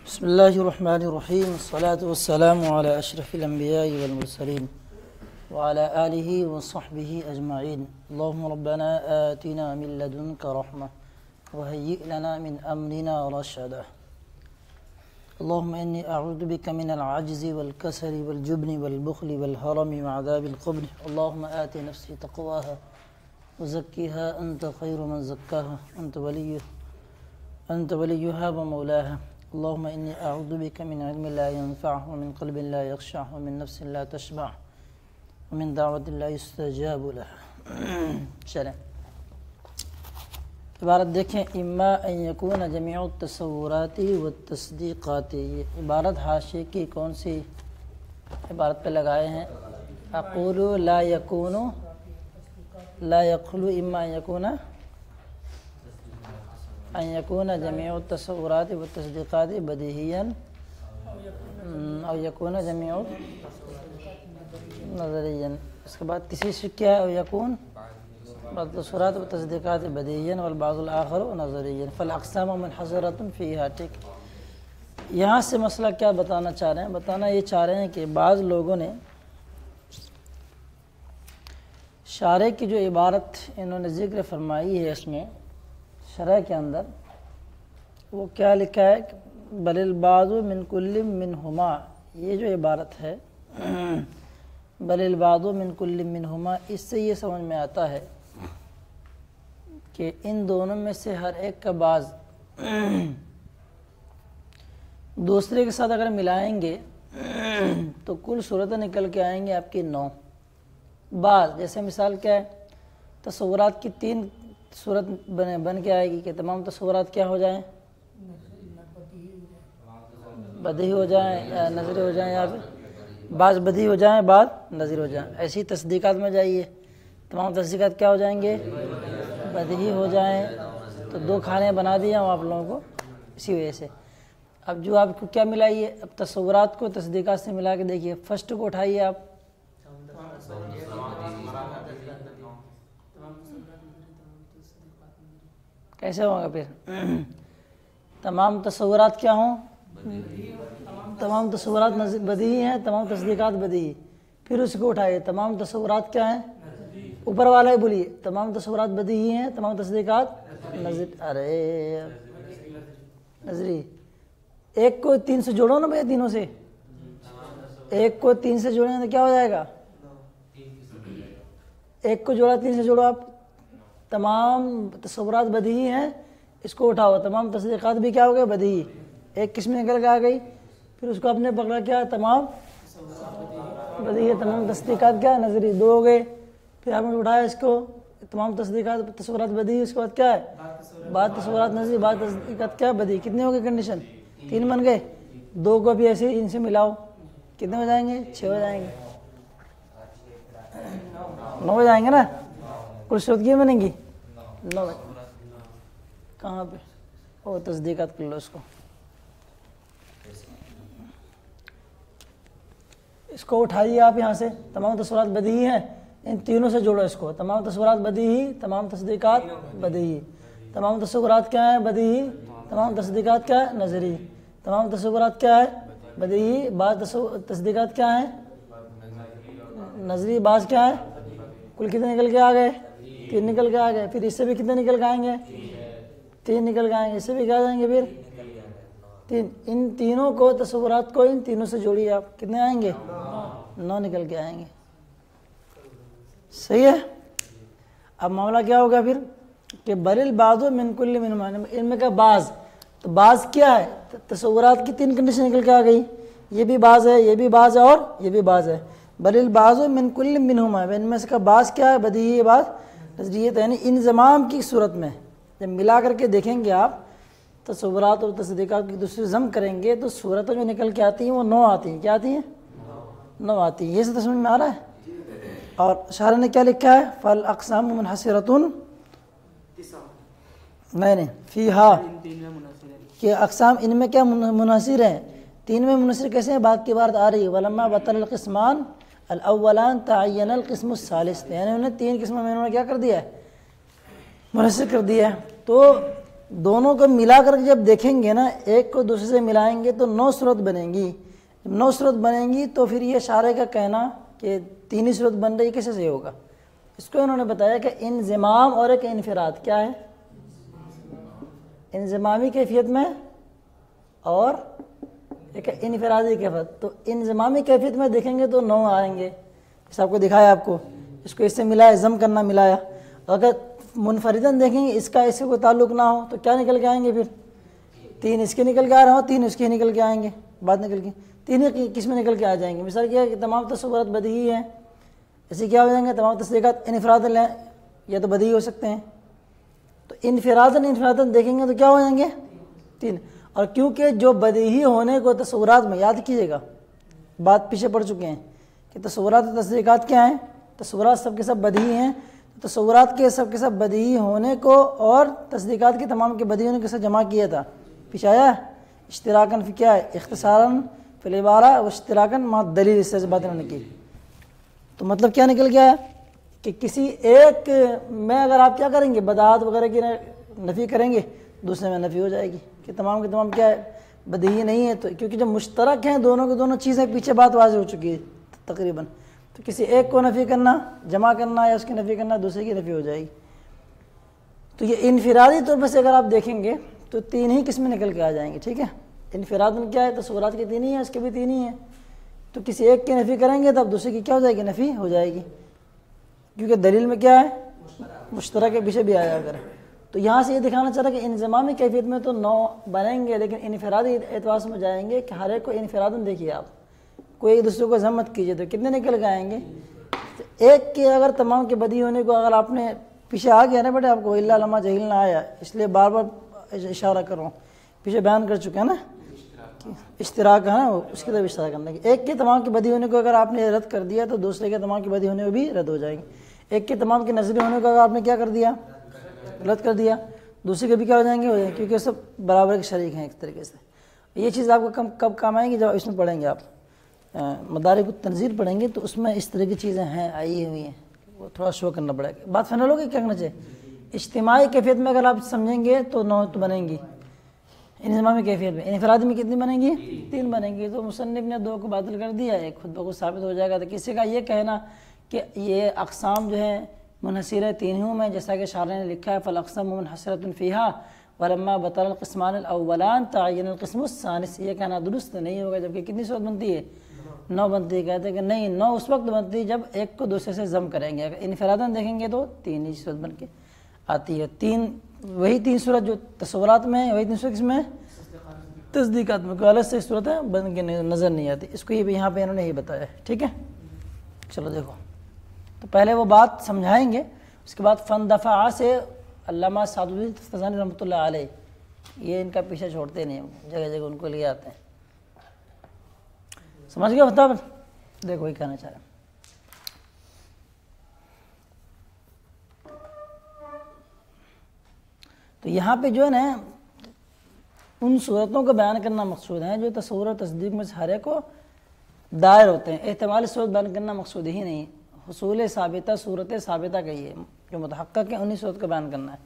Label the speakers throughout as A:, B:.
A: بسم الله الرحمن الرحيم الصلاة والسلام على أشرف الأنبياء والمرسلين وعلى آله وصحبه أجمعين. اللهم ربنا آتنا من لدنك رحمة وهيئ لنا من أمرنا رشدا. اللهم إني أعوذ بك من العجز والكسل والجبن والبخل والهرم وعذاب القبر. اللهم آت نفسي تقواها وزكها أنت خير من زكاها أنت وليها ومولاها. اللهم إني أعوذ بك من علم لا ينفع ومن قلب لا يخشع ومن نفس لا تشبع ومن دعوة لا يستجاب لها. چلیں عبارت دیکھیں، اما ان یکون جمیع التصورات والتصدیقات. یہ عبارت حاشیے کی کون سی عبارت پہ لگائے ہیں؟ اقول لا یکون لا یخلو اما ان یکون جمیع التصورات والتصدیقات بدیہیا او یکون جمیع نظریا. اس کے بعد تیسری شک کیا ہے؟ او یکون التصورات والتصدیقات بدیہیا والبعض الآخر نظریا فالاقسام منحصرۃ فیہا. ٹھیک، یہاں سے مسئلہ کیا بتانا چاہ رہے ہیں؟ بتانا یہ چاہ رہے ہیں کہ بعض لوگوں نے شارح کی جو عبارت انہوں نے ذکر فرمائی ہے، اس میں شرح کے اندر وہ کیا لکھا ہے؟ بل البعض من کل منہما. یہ جو عبارت ہے بل البعض من کل منہما، اس سے یہ سمجھ میں آتا ہے کہ ان دونوں میں سے ہر ایک کا بعض دوسرے کے ساتھ اگر ملائیں گے تو کل صورتیں نکل کے آئیں گے آپ کی 9. بعض جیسے مثال کیا ہے؟ تصورات کی 3 صورت بن کے آئے گی کہ تمام تصورات کیا ہو جائیں؟ بدیہی ہو جائیں یا نظری ہو جائیں، یا بعض بدیہی ہو جائیں بعض نظری ہو جائیں. ایسی تصدیقات میں جائیے، تمام تصدیقات کیا ہو جائیں گے؟ بدیہی ہو جائیں. تو 2 کھانے بنا دیا ہوں آپ لوگوں کو اسی وجہ سے. اب جو آپ کو کیا ملائیے؟ اب تصورات کو تصدیقات سے ملا کے دیکھیے. فرسٹ کو اٹھائیے آپ، کیسے ہوگا پھر؟ تمام تصورات کیا ہوں؟ تمام تصورات بدیہی ہیں، تمام تصدیقات بدیہی. پھر اس کو اٹھائیے، تمام تصورات کیا ہیں؟ اوپر والا ہی بولیے، تمام تصورات بدیہی ہیں، تمام تصدیقات نظری. ایک کو 3 سے جوڑو نا بھائی، تینوں سے ایک کو 3 سے جوڑیں تو کیا ہو جائے گا؟ ایک کو جوڑا 3 سے جوڑو آپ. تمام تصورات بدیہی ہیں، اس کو اٹھاؤ، تمام تصدیقات بھی کیا ہو گئے؟ بدیہی. ایک قسم نکل کے آ گئی. پھر اس کو اپنے پکڑا کیا؟ تمام بدیہی ہے، تمام تصدیقات کیا؟ نظری. 2 ہو گئے. پھر آپ نے اٹھایا اس کو، تمام تصدیقات تصورات بدیہی، اس کے بعد کیا ہے؟ بعض تصورات نظری، بعض تصدیقات کیا؟ بدیہی. کتنے ہو گئے کنڈیشن؟ 3 بن گئے. 2 کو بھی ایسے ان سے ملاؤ، کتنے ہو جائیں گے؟ 6 ہو جائیں گے. 9 ہو جائیں گے نا. کل شدگی بنیں گی 9. کہاں پہ؟ او تصدیقات کر لو اس کو. اس کو اٹھائیے آپ یہاں سے. تمام تصورات بدیہی ہیں، ان تینوں سے جوڑو اس کو. تمام تصورات بدیہی، تمام تصدیقات بدیہی. تمام تصورات کیا ہیں؟ بدیہی. تمام تصدیقات کیا ہے؟ نظری. تمام تصورات کیا ہے؟ بدیہی. بعض تصدیقات کیا ہیں؟ نظری. بعض کیا ہے؟ کل کتنے نکل کے آ گئے؟ 3 نکل کے آ گئے. پھر اس سے بھی کتنے نکل کے آئیں گے؟ 3 نکل کے آئیں گے. اس سے بھی کیا جائیں گے پھر؟ 3. ان تینوں کو تصورات کو ان تینوں سے جوڑیے آپ، کتنے آئیں گے؟ 9 نکل کے آئیں گے. صحیح ہے. اب معاملہ کیا ہوگا پھر کہ بل البعض من کل منہما، ان میں کا بعض. تو بعض کیا ہے؟ تصورات کی 3 کنڈیشن نکل کے آ گئی. یہ بھی بعض ہے، یہ بھی بعض ہے، اور یہ بھی بعض ہے. بل البعض من کل منہما، ان میں سے کا بعض کیا ہے؟ بدیہی. بعض نظریت، یعنی انضمام کی صورت میں جب ملا کر کے دیکھیں گے آپ تصورات اور تصدیقات کی دوسری ضم کریں گے تو صورتیں جو نکل کے آتی ہیں وہ 9 آتی ہیں. کیا آتی ہیں؟ 9 آتی ہیں. یہ سے سمجھ میں آ رہا ہے. اور شارح نے کیا لکھا ہے؟ فالاقسام منحصرۃ نہیں فیہا، کہ اقسام ان میں کیا منحصر ہیں؟ 3 میں منحصر کیسے ہیں؟ بات کی بات آ رہی ہے. ولما بطل القسمان الاولان تعین القسم الثالث، یعنی انہیں 3 قسموں میں انہوں نے کیا کر دیا ہے؟ منحصر کر دیا ہے. تو دونوں کو ملا کر کے جب دیکھیں گے نا، ایک کو دوسرے سے ملائیں گے تو 9 صورت بنیں گی. جب 9 صورت بنیں گی تو پھر یہ شارح کا کہنا کہ 3 ہی صورت بن رہی کیسے صحیح ہوگا؟ اس کو انہوں نے بتایا کہ انضمام اور ایک انفراد. کیا ہے؟ انضمامی کیفیت میں اور ایک انفرادی کیفیت. تو انضمامی کیفیت میں دیکھیں گے تو 9 آئیں گے، جیسے آپ کو دکھایا، آپ کو اس کو اس سے ملایا، ضم کرنا ملایا. اگر منفرداً دیکھیں گے، اس کا اس سے کوئی تعلق نہ ہو تو کیا نکل کے آئیں گے؟ پھر 3 اس کے نکل کے آ رہے ہوں، 3 اس کے نکل کے آئیں گے، بعد نکل کے 3 ہی کس میں نکل کے آ جائیں گے. مثال کیا ہے کہ تمام تصورات بدیہی ہیں، ایسے کیا ہو جائیں گے؟ تمام تصدیقات انفراداً لیں یا تو بدیہی ہو سکتے ہیں. تو انفراداً دیکھیں گے تو کیا ہو جائیں گے؟ 3. اور کیونکہ جو بدیہی ہونے کو تصورات میں، یاد کیجیے گا بات پیچھے پڑ چکے ہیں کہ تصورات و تصدیقات کیا ہیں؟ تصورات سب کے سب بدیہی ہیں. تصورات کے سب بدیہی ہونے کو اور تصدیقات کے تمام کے بدیہی ہونے کے ساتھ جمع کیا تھا، پیچھے آیا اشتراکاً فی کیا ہے؟ اختصاراً فی العبارہ و اشتراکاً مع دلیل. اس سے بات انہوں نے کی. تو مطلب کیا نکل گیا ہے کہ کسی ایک میں اگر آپ کیا کریں گے، بدعات وغیرہ کی نفی کریں گے، دوسرے میں نفی ہو جائے گی کہ تمام کے تمام کیا ہے؟ بدیہی نہیں ہے. تو کیونکہ جب مشترک ہیں دونوں کے دونوں چیزیں، پیچھے بات واضح ہو چکی ہے تقریباً. تو کسی ایک کو نفی کرنا، جمع کرنا یا اس کی نفی کرنا، دوسرے کی نفی ہو جائے گی. تو یہ انفرادی طور پر سے اگر آپ دیکھیں گے تو 3 ہی قسمیں نکل کے آ جائیں گے. ٹھیک ہے، انفراد میں کیا ہے؟ تصورات کے 3 ہی ہیں، اس کے بھی 3 ہی ہیں. تو کسی ایک کی نفی کریں گے تو اب دوسرے کی کیا ہو جائے گی؟ نفی ہو جائے گی، کیونکہ دلیل میں کیا ہے؟ مشترک کے پیچھے بھی آیا اگر. تو یہاں سے یہ دکھانا چاہ رہا ہے کہ انضمامی کیفیت میں تو 9 بنیں گے، لیکن انفرادی اعتبار سے جائیں گے کہ ہر ایک کو انفراداً دیکھیے آپ، کوئی ایک دوسرے کو ضم مت کیجیے. تو کتنے نکل کے آئیں گے؟ ایک کے اگر تمام کے بدی ہونے کو اگر آپ نے پیچھے آ گیا نا بیٹے، آپ کو الا لما جہل نہ آیا، اس لیے بار بار اشارہ کر رہا ہوں، پیچھے بیان کر چکے ہیں نا اشتراک ہے نا، اس کی طرف اشارہ کرنا کہ ایک کے تمام کی بدی ہونے کو اگر آپ نے رد کر دیا تو دوسرے کے تمام کی بدی ہونے کو بھی رد ہو جائے گی. ایک کے تمام کے نظری ہونے کو اگر آپ نے کیا کر دیا؟ رد کر دیا، دوسرے کے بھی کیا ہو جائیں گے؟ ہو جائیں گے، کیونکہ سب برابر کے شریک ہیں ایک طریقے سے. یہ چیز آپ کو کب کام آئے گی؟ جب اس میں پڑھیں گے آپ مدارک التنزیل پڑھیں گے تو اس میں اس طرح کی چیزیں ہیں، آئی ہوئی ہیں، وہ تھوڑا شو کرنا پڑے گا. بات فائنل ہوگی کیا کرنا چاہیے؟ اجتماعی کیفیت میں اگر آپ سمجھیں گے تو 9 تو بنیں گی. انضمامی کیفیت میں، انفرادی میں کتنی بنیں گی؟ 3 بنیں گی. تو مصنف نے 2 کو باطل کر دیا، ایک خود بخود ثابت ہو جائے گا. تو کسی کا یہ کہنا کہ یہ اقسام جو ہے منحصر 3 ہوں میں، جیسا کہ شارح نے لکھا ہے فالاقسام منحصرۃ فیہا ولما بطل القسمان الاولان تعین القسم الثالث. یہ کہنا درست نہیں ہوگا، جبکہ کتنی صورت بنتی ہے؟ 9 بنتی ہے. کہتے ہیں کہ نہیں، 9 اس وقت بنتی ہے جب ایک کو دوسرے سے ضم کریں گے. اگر انفراداً دیکھیں گے تو 3 ہی صورت بن کے آتی ہے. 3 وہی 3 صورت جو تصورات میں ہے، وہی 3 صورت کس میں؟ تصدیقات میں. کوئی الگ سے صورتیں بن کے نظر نہیں آتی. اس کو یہ یہاں پہ انہوں نے ہی بتایا ہے. ٹھیک ہے، چلو دیکھو. تو پہلے وہ بات سمجھائیں گے، اس کے بعد فن دفعہ سے علامہ سعد الدین تفتزانی رحمۃ اللہ علیہ، یہ ان کا پیچھے چھوڑتے نہیں، جگہ جگہ ان کو لے آتے ہیں. سمجھ گئے بتا؟ دیکھو یہ کہنا چاہ رہے ہیں. تو یہاں پہ جو ہے نا ان صورتوں کو بیان کرنا مقصود ہے جو تصور و تصدیق میں سے ہر ایک کو دائر ہوتے ہیں. احتمالی صورت بیان کرنا مقصود ہی نہیں. حصول ثابتہ، صورت ثابتہ کہیے جو متحقق ہے، انہی صورت کو بیان کرنا ہے.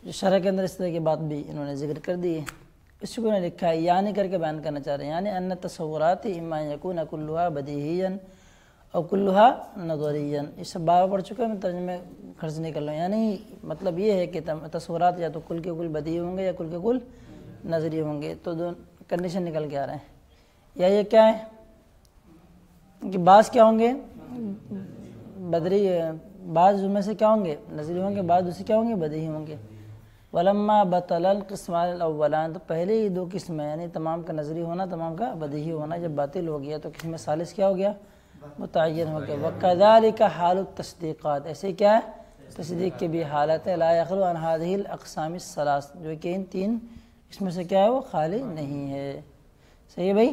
A: جو شرح کے اندر اس طرح کی بات بھی انہوں نے ذکر کر دی ہے. اس کو انہوں نے لکھا ہے یعنی کر کے بیان کرنا چاہ رہے ہیں، یعنی ان تصورات اما یکون کلھا بدیہیا اور کلھا نظریا. یہ سب بار پڑھ چکے ہیں، میں ترجمے خرچ نہیں کر رہا ہوں. یعنی مطلب یہ ہے کہ تصورات یا تو کل کے کل بدیہی ہوں گے یا کل کے کل نظری ہوں گے. تو دو کنڈیشن نکل کے آ رہے ہیں. یا یہ کیا ہے کہ بعض کیا ہوں گے؟ بدری، بعض میں سے کیا ہوں گے؟ نظری ہوں گے، بعض دوسرے کیا ہوں گے؟ بدیہی ہوں گے. ولما بطل القسمان الاولان، تو پہلے ہی 2 قسمیں، یعنی تمام کا نظری ہونا، تمام کا بدیہی ہونا جب باطل ہو گیا تو قسم ثالث کیا ہو گیا؟ متعین ہو گیا. وکذالک حال التصدیقات، ایسے کیا ہے؟ تصدیق کی بھی حالت ہے. لا یخلو عن هذه الاقسام الثلاث، جو کہ ان 3 اس میں سے کیا ہے؟ وہ خالی نہیں ہے. صحیح ہے بھائی؟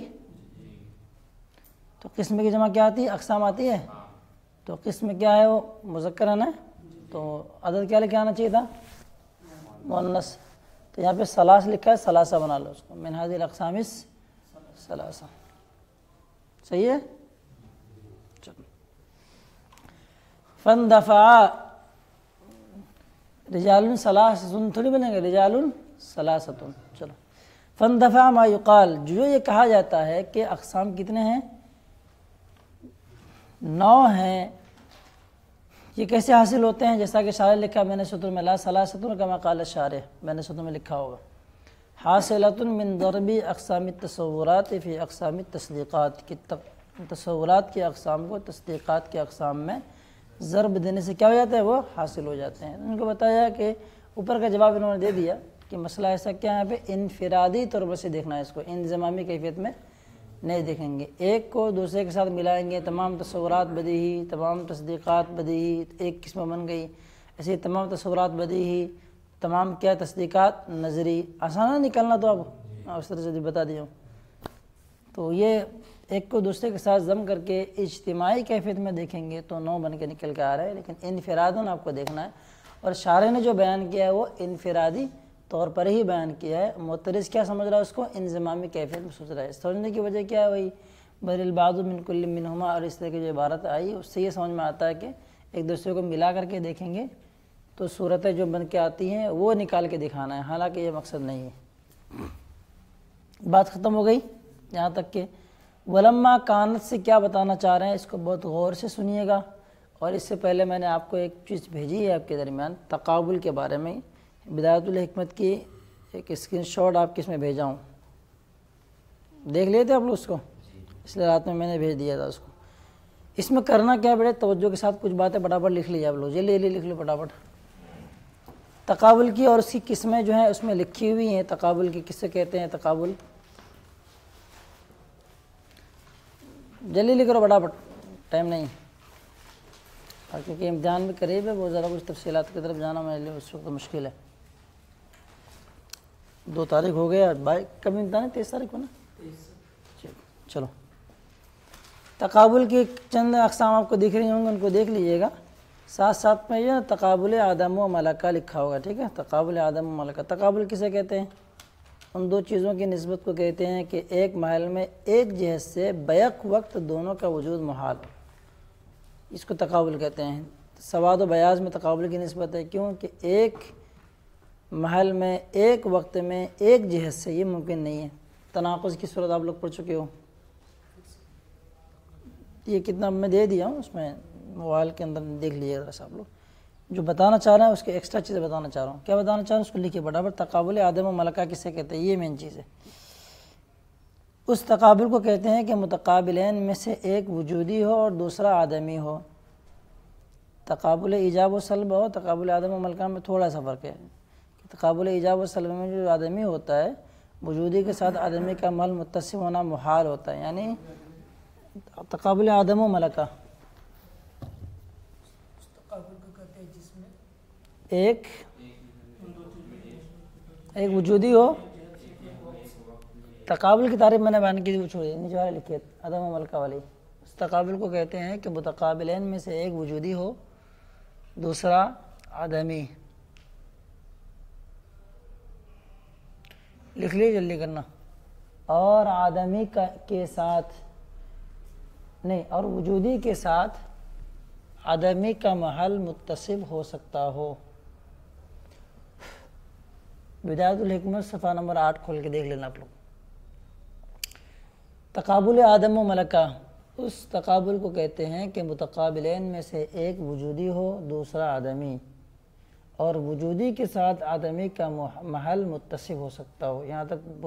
A: تو قسم کی جمع کیا آتی ہے؟ اقسام آتی ہے. تو قسم کیا ہے؟ وہ مذکر ہے نا، تو عدد کیا لکھ آنا چاہیے تھا؟ مؤنث. تو یہاں پہ ثلاث لکھا ہے، ثلاثہ بنا لو اس کو، من هذه الاقسام الثلاثہ. صحیح ہے. فن دفع رجال ثلاثۃ تھوڑی بنے گا، رجال ثلاثۃ. چلو فاندفع ما یقال، جو یہ کہا جاتا ہے کہ اقسام کتنے ہیں؟ 9 ہیں. یہ کیسے حاصل ہوتے ہیں؟ جیسا کہ شارح لکھا میں نے سطر میں، لا ثلاثۃ کما قال الشارح، میں نے سطر میں لکھا ہوگا. حاصلۃ من ضرب اقسام التصورات فی اقسام التصدیقات، کہ تصورات کی اقسام کو تصدیقات کی اقسام میں ضرب دینے سے کیا ہو جاتا ہے؟ وہ حاصل ہو جاتے ہیں. ان کو بتایا کہ اوپر کا جواب انہوں نے دے دیا کہ مسئلہ ایسا کیا ہے، یہاں پہ انفرادی طور پر سے دیکھنا ہے اس کو، انضمامی کیفیت میں نہیں دیکھیں گے. ایک کو دوسرے کے ساتھ ملائیں گے، تمام تصورات بدیہی، تمام تصدیقات بدیہی، ایک قسم بن گئی. ایسے ہی تمام تصورات بدیہی، تمام کیا تصدیقات نظری. آسان ہے نکلنا، تو اب اس طرح سے بتا دیا ہوں. تو یہ ایک کو دوسرے کے ساتھ ضم کر کے اجتماعی کیفیت میں دیکھیں گے تو 9 بن کے نکل کے آ رہا ہے، لیکن انفراداً آپ کو دیکھنا ہے. اور شارح نے جو بیان کیا ہے وہ انفرادی طور پر ہی بیان کیا ہے. معترض کیا سمجھ رہا ہے؟ اس کو انضمامی کیفیت میں سوچ رہا ہے. سمجھنے کی وجہ کیا ہے؟ وہی بل البعض من کل منہما، اور اس طرح کی جو عبارت آئی اس سے یہ سمجھ میں آتا ہے کہ ایک دوسرے کو ملا کر کے دیکھیں گے تو صورتیں جو بن کے آتی ہیں وہ نکال کے دکھانا ہے، حالانکہ یہ مقصد نہیں ہے. بات ختم ہو گئی یہاں تک کہ ولما کانت سے کیا بتانا چاہ رہے ہیں، اس کو بہت غور سے سنیے گا. اور اس سے پہلے میں نے آپ کو ایک چیز بھیجی ہے آپ کے درمیان تقابل کے بارے میں، بدایت الحکمت کی ایک اسکرین شاٹ آپ کس میں بھیجا ہوں، دیکھ لیے تھے آپ لوگ اس کو؟ اس لیے رات میں نے بھیج دیا تھا اس کو. اس میں کرنا کیا ہے؟ بڑے توجہ کے ساتھ کچھ باتیں پٹافٹ لکھ لیجیے آپ لوگ، جلدی لکھ لو پٹافٹ. تقابل کی اور اس کی قسمیں جو ہیں اس میں لکھی ہوئی ہیں. تقابل کی کسے کہتے ہیں؟ تقابل جلدی لکھ لو پٹافٹ، ٹائم نہیں. اور کیونکہ امتحان بھی قریب ہے، وہ ذرا کچھ تفصیلات کی طرف جانا میرے لیے اس وقت مشکل ہے. 2 تاریخ ہو گیا، کب امتحان ہے؟ 23 تاریخ کو نا. چلو تقابل کی چند اقسام آپ کو دکھ رہی ہوں گے، ان کو دیکھ لیجیے گا. ساتھ ساتھ میں یہ تقابل آدم و ملکہ لکھا ہوگا، ٹھیک ہے؟ تقابل آدم و ملکہ. تقابل کسے کہتے ہیں؟ ان 2 چیزوں کی نسبت کو کہتے ہیں کہ ایک محل میں ایک جہت سے بیک وقت دونوں کا وجود محال، اس کو تقابل کہتے ہیں. سواد و بیاض میں تقابل کی نسبت ہے، کیوں کہ ایک محل میں ایک وقت میں ایک جہت سے یہ ممکن نہیں ہے. تناقض کی صورت آپ لوگ پڑھ چکے ہو. یہ کتنا میں دے دیا ہوں، اس میں موبائل کے اندر دیکھ لیجیے ذرا آپ لوگ. جو بتانا چاہ رہے ہیں اس کے ایکسٹرا چیزیں بتانا چاہ رہا ہوں. کیا بتانا چاہ رہا ہوں اس کو لکھیے برابر. تقابل آدم و ملکہ کسے کہتے ہیں؟ یہ مین چیز ہے. اس تقابل کو کہتے ہیں کہ متقابلین میں سے ایک وجودی ہو اور دوسرا آدمی ہو. تقابل ایجاب و سلب ہو، تقابل آدم و ملکہ میں تھوڑا سا فرق ہے. تقابل ایجاب و سلب میں جو آدمی ہوتا ہے، وجودی کے ساتھ آدمی کا محل متصف ہونا محال ہوتا ہے. یعنی تقابل آدم و ملکہ ایک وجودی ہو. تقابل کی تعریف میں نے بیان کی تھی، وہ چھوڑیے، نیچے والے لکھیے آدم و ملکہ والی. اس تقابل کو کہتے ہیں کہ متقابلین میں سے ایک وجودی ہو، دوسرا آدمی. لکھ لیے، جلدی کرنا. اور آدمی کے ساتھ نہیں، اور وجودی کے ساتھ آدمی کا محل متصف ہو سکتا ہو. بدایت الحکمت صفحہ نمبر 8 کھول کے دیکھ لینا آپ لوگ. تقابل آدم و ملکہ، اس تقابل کو کہتے ہیں کہ متقابلین میں سے ایک وجودی ہو، دوسرا آدمی، اور وجودی کے ساتھ آدمی کا محل متصف ہو سکتا ہو. یہاں تک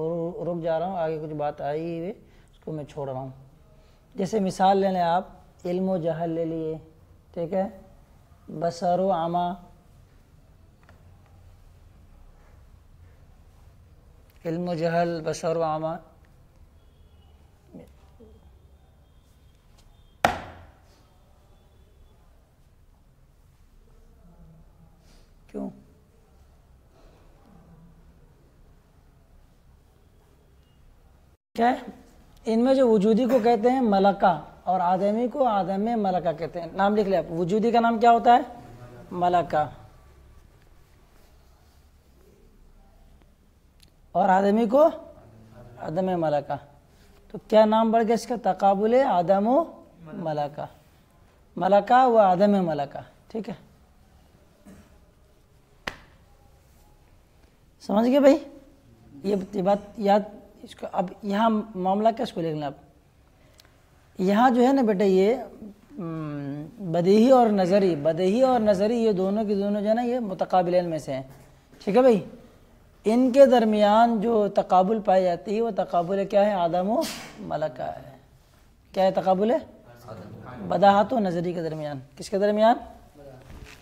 A: رک جا رہا ہوں، آگے کچھ بات آئی ہوئی اس کو میں چھوڑ رہا ہوں. جیسے مثال لے لیں آپ، علم و جہل لے لیے، ٹھیک ہے؟ بصر و عمى، علم و جہل، بصر و عمى. کیوں؟ کیا ہے؟ ان میں جو وجودی کو کہتے ہیں ملکہ، اور آدمی کو آدم ملکہ کہتے ہیں. نام لکھ لیں آپ. وجودی کا نام کیا ہوتا ہے؟ ملکہ. اور آدمی کو آدم ملکہ. تو کیا نام بڑھ گیا اس کا؟ تقابل آدم و ملکہ. ملکہ و آدم ملکہ، ٹھیک ہے؟ سمجھ گئے بھائی؟ یہ بات یاد اس کو. اب یہاں معاملہ کیا اس کو لکھ لیں آپ. یہاں جو ہے نا بیٹا یہ بدیہی اور نظری یہ دونوں کی دونوں جو ہے نا یہ متقابلین میں سے ہیں. ٹھیک ہے بھائی؟ ان کے درمیان جو تقابل پائی جاتی ہے وہ تقابل کیا ہے؟ آدم و ملکہ ہے. کیا ہے تقابل؟ بداہت و نظری کے درمیان. کس کے درمیان؟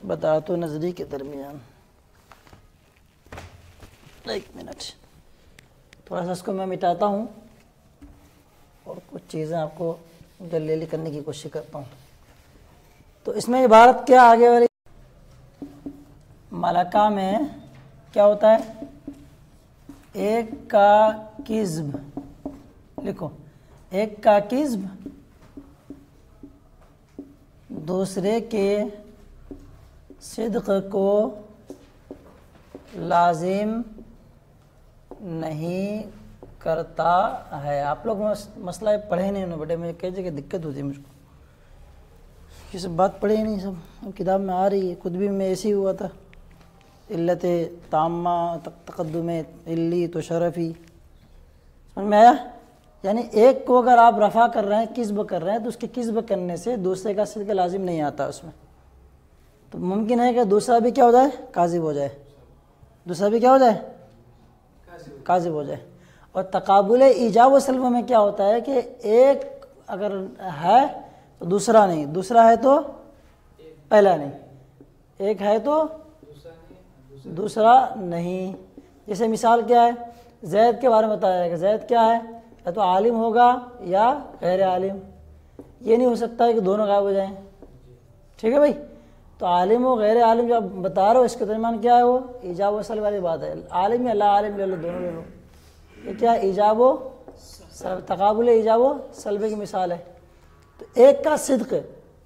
A: بداہت و نظری کے درمیان. ایک منٹ تھوڑا سا اس کو میں مٹاتا ہوں اور کچھ چیزیں آپ کو دلیل کرنے کی کوشش کرتا ہوں. تو اس میں عبارت کیا آگے والی ملکہ میں کیا ہوتا ہے؟ ایک کا کذب. لکھو ایک کا کذب دوسرے کے صدق کو لازم نہیں کرتا ہے. آپ لوگ مسئلہ پڑھے نہیں انہوں بیٹے. میں کہہ جگہ دقت ہوتی ہے مجھ کو. یہ سب بات پڑھے ہی نہیں. سب کتاب میں آ رہی ہے. خود بھی میں ایسے ہی ہوا تھا. علت تامہ تقدم علی تو شرفی. سمجھ میں آیا؟ یعنی ایک کو اگر آپ رفع کر رہے ہیں کذب کر رہے ہیں تو اس کے کذب کرنے سے دوسرے کا صدق لازم نہیں آتا اس میں. تو ممکن ہے کہ دوسرا بھی کیا ہو جائے؟ کاذب ہو جائے. دوسرا بھی کیا ہو جائے؟ کاذب ہو جائے. اور تقابل ایجاب و سلب میں کیا ہوتا ہے کہ ایک اگر ہے تو دوسرا نہیں, دوسرا ہے تو پہلا نہیں, ایک ہے تو دوسرا نہیں. جیسے مثال کیا ہے؟ زید کے بارے میں بتایا ہے کہ زید کیا ہے؟ یا تو عالم ہوگا یا غیر عالم. یہ نہیں ہو سکتا ہے کہ دونوں غائب ہو جائیں. ٹھیک ہے بھائی؟ تو عالم و غیر عالم جو آپ بتا رہے ہو اس کے درمیان کیا ہے؟ وہ ایجاب و سلب والی بات ہے. عالم یا لا عالم لے لو, دونوں لے لو. یہ کیا ہے؟ ایجاب و سلب, تقابل ایجاب و سلب کی مثال ہے. تو ایک کا صدق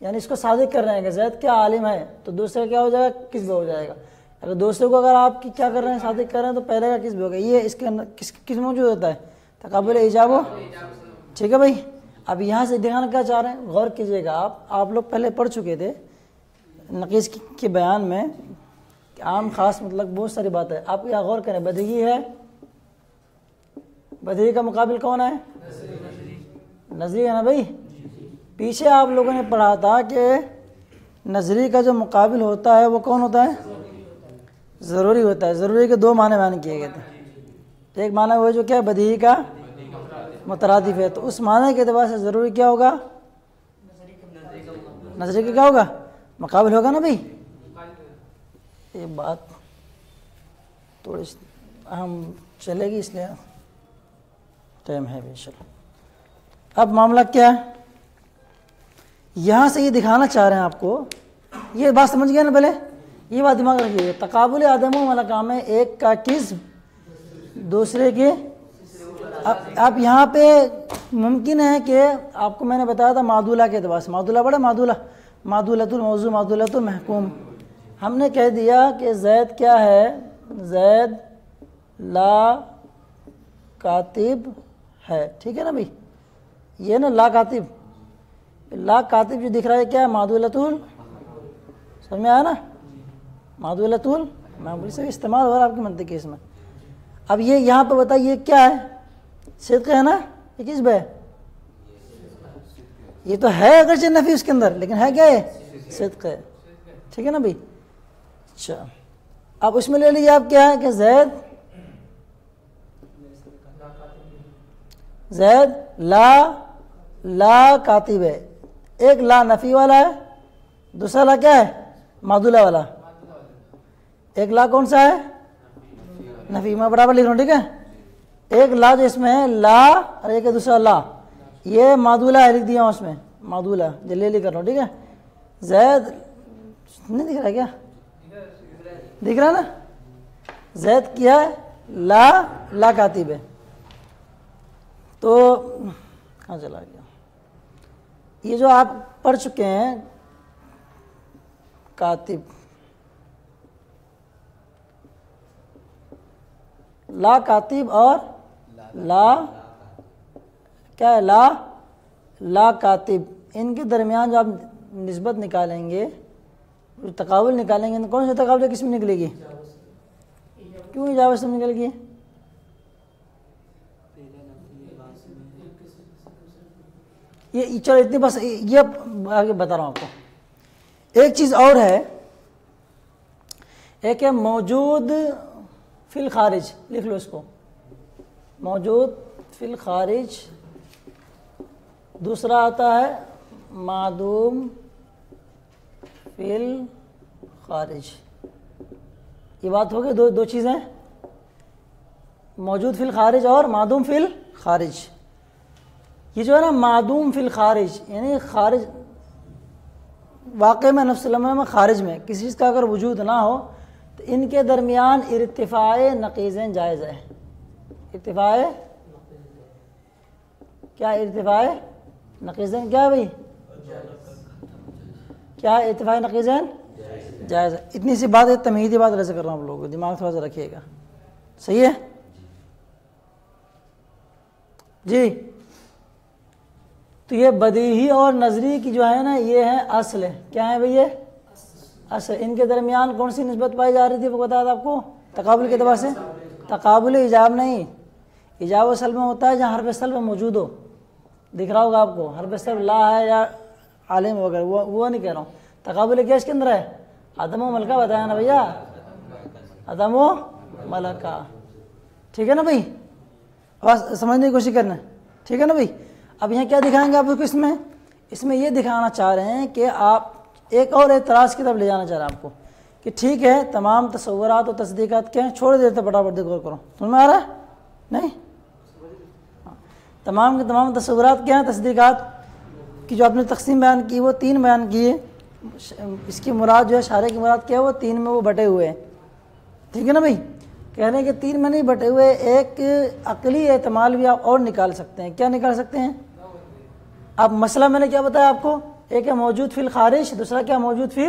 A: یعنی اس کو صادق کر رہے ہیں کہ زید کیا عالم ہے تو دوسرے کیا ہو جائے گا؟ کذب ہو جائے گا. اگر دوسرے کو اگر آپ کیا کر رہے ہیں؟ صادق کر رہے ہیں تو پہلے کا کذب ہوگا. یہ اس کے اندر کس موجود ہوتا ہے؟ تقابل ایجاب و. ٹھیک ہے بھائی؟ اب یہاں سے دکھانا کیا چاہ رہے ہیں؟ غور کیجئے گا. آپ لوگ پہلے پڑھ چکے تھے نقیض کے بیان میں عام خاص مطلب بہت ساری بات ہے. آپ یہاں غور کریں. بدیہی ہے, بدیہی کا مقابل کون ہے؟ نظری ہے نا بھائی. پیچھے آپ لوگوں نے پڑھا تھا کہ نظری کا جو مقابل ہوتا ہے وہ کون ہوتا ہے؟ ضروری ہوتا ہے. ضروری کے دو معنی بیان کیے گئے تھے. ایک معنی وہ جو کیا ہے؟ بدیہی کا مترادف ہے. تو اس معنی کے اعتبار سے ضروری کیا ہوگا؟ نظری کا کیا ہوگا؟ مقابل ہوگا نا بھائی. یہ بات تھوڑی اہم چلے گی اس لیے ٹائم ہے بھی. چلو اب معاملہ کیا ہے؟ یہاں سے یہ دکھانا چاہ رہے ہیں آپ کو. یہ بات سمجھ گیا نا پہلے؟ یہ بات دماغ رکھیے. تقابل آدم و ملکہ میں ایک کا کذب دوسرے کے. اب یہاں پہ ممکن ہے کہ آپ کو میں نے بتایا تھا معدولہ کے اعتبار سے. معدولہ بڑا معدولۃ الموضوع معدولۃ المحکوم. ہم نے کہہ دیا کہ زید کیا ہے؟ زید لا کاتب ہے. ٹھیک ہے نا بھائی؟ یہ نا لا کاتب. لا کاتب جو دکھ رہا ہے کیا ہے؟ معدولۃ سمجھ میں آیا نا؟ معدولۃ المعمول سے استعمال ہو رہا ہے آپ کی منطق اس میں. اب یہ یہاں پہ بتائیے کیا ہے؟ صدق ہے نا؟ یہ کذب ہے. یہ تو ہے اگرچہ نفی اس کے اندر لیکن ہے کیا ہے؟ صدق ہے. ٹھیک ہے نا بھائی؟ اچھا اب اس میں لے لیجیے آپ کیا ہے کہ زید لا کاتب ہے. ایک لا نفی والا ہے, دوسرا لا کیا ہے؟ معدولہ والا. ایک لا کون سا ہے؟ نفی. میں برابر لکھ رہا ہوں. ٹھیک ہے؟ ایک لا جو اس میں ہے لا اور ایک ہے دوسرا لا. یہ معدولہ ہے, لکھ دیا ہوں اس میں معدولہ جلدی کر رہا ہوں. ٹھیک ہے؟ زید نہیں دکھ رہا کیا؟ دکھ رہا نا؟ زید کیا ہے؟ لا کاتب ہے. تو کہاں چلا گیا؟ یہ جو آپ پڑھ چکے ہیں کاتب, لا کاتب اور لا کیا ہے؟ لا کاتب. ان کے درمیان جو آپ نسبت نکالیں گے, تقابل نکالیں گے, کون سے تقابل کس میں نکلے گی؟ کیوں ایجاب سے نکل گئی؟ یہ چلو اتنی بس یہ آگے بتا رہا ہوں آپ کو. ایک چیز اور ہے، ایک ہے موجود فی الخارج، لکھ لو اس کو، موجود فی الخارج. دوسرا آتا ہے معدوم فی الخارج. یہ بات ہوگی، دو چیزیں، موجود فی الخارج اور معدوم فی الخارج. یہ جو ہے نا معدوم فی الخارج یعنی خارج، واقع میں نفس الامر میں خارج میں کسی چیز کا اگر وجود نہ ہو تو ان کے درمیان ارتفاع نقیضین جائز ہے. ارتفاع کیا؟ ارتفاع نقیضین کیا ہے بھائی؟ کیا ہے ارتفاع نقیضین؟ جائز ہے. اتنی سی بات ہے، تمہیدی بات رضا کر رہا ہوں آپ لوگوں کو، دماغ تھوڑا سا رکھیے گا. صحیح ہے جی. تو یہ بدیہی اور نظری کی جو ہے نا یہ ہے اصل ہے. کیا ہے بھئی؟ یہ اصل. ان کے درمیان کون سی نسبت پائی جا رہی تھی وہ بتا تھا آپ کو؟ تقابل کے اعتبار سے. تقابل ایجاب نہیں، ایجاب و سلب میں ہوتا ہے جہاں حرف سلب موجود ہو. دکھ رہا ہوگا آپ کو حرف سلب لا ہے یا عالم وغیرہ، وہ نہیں کہہ رہا ہوں. تقابل کیا اس کے اندر ہے؟ عدم و ملکہ بتایا نا بھیا، عدم و ملکہ. ٹھیک ہے نا بھائی؟ بس سمجھنے کی کوشش کرنا، ٹھیک ہے نا بھائی؟ اب یہاں کیا دکھائیں گے آپ کو؟ اس میں یہ دکھانا چاہ رہے ہیں کہ آپ ایک اور اعتراض کی طرف لے جانا چاہ رہے ہیں آپ کو کہ ٹھیک ہے تمام تصورات و تصدیقات کیا ہیں، چھوڑ دیتے فٹافٹ غور کرو. سمجھ میں آ رہا ہے؟ نہیں، تمام کے تمام تصورات کیا ہیں؟ تصدیقات کی جو آپ نے تقسیم بیان کی وہ 3 بیان کی ہے. اس کی مراد جو ہے شارح کی مراد کیا ہے؟ وہ 3 میں وہ بٹے ہوئے ہیں. ٹھیک ہے نا بھائی؟ کہہ رہے ہیں کہ 3 میں نہیں بٹے ہوئے، ایک عقلی احتمال بھی آپ اور نکال سکتے ہیں. کیا نکال سکتے ہیں آپ؟ مسئلہ میں نے کیا بتایا آپ کو؟ ایک ہے موجود فی الخارج، دوسرا کیا؟ موجود فی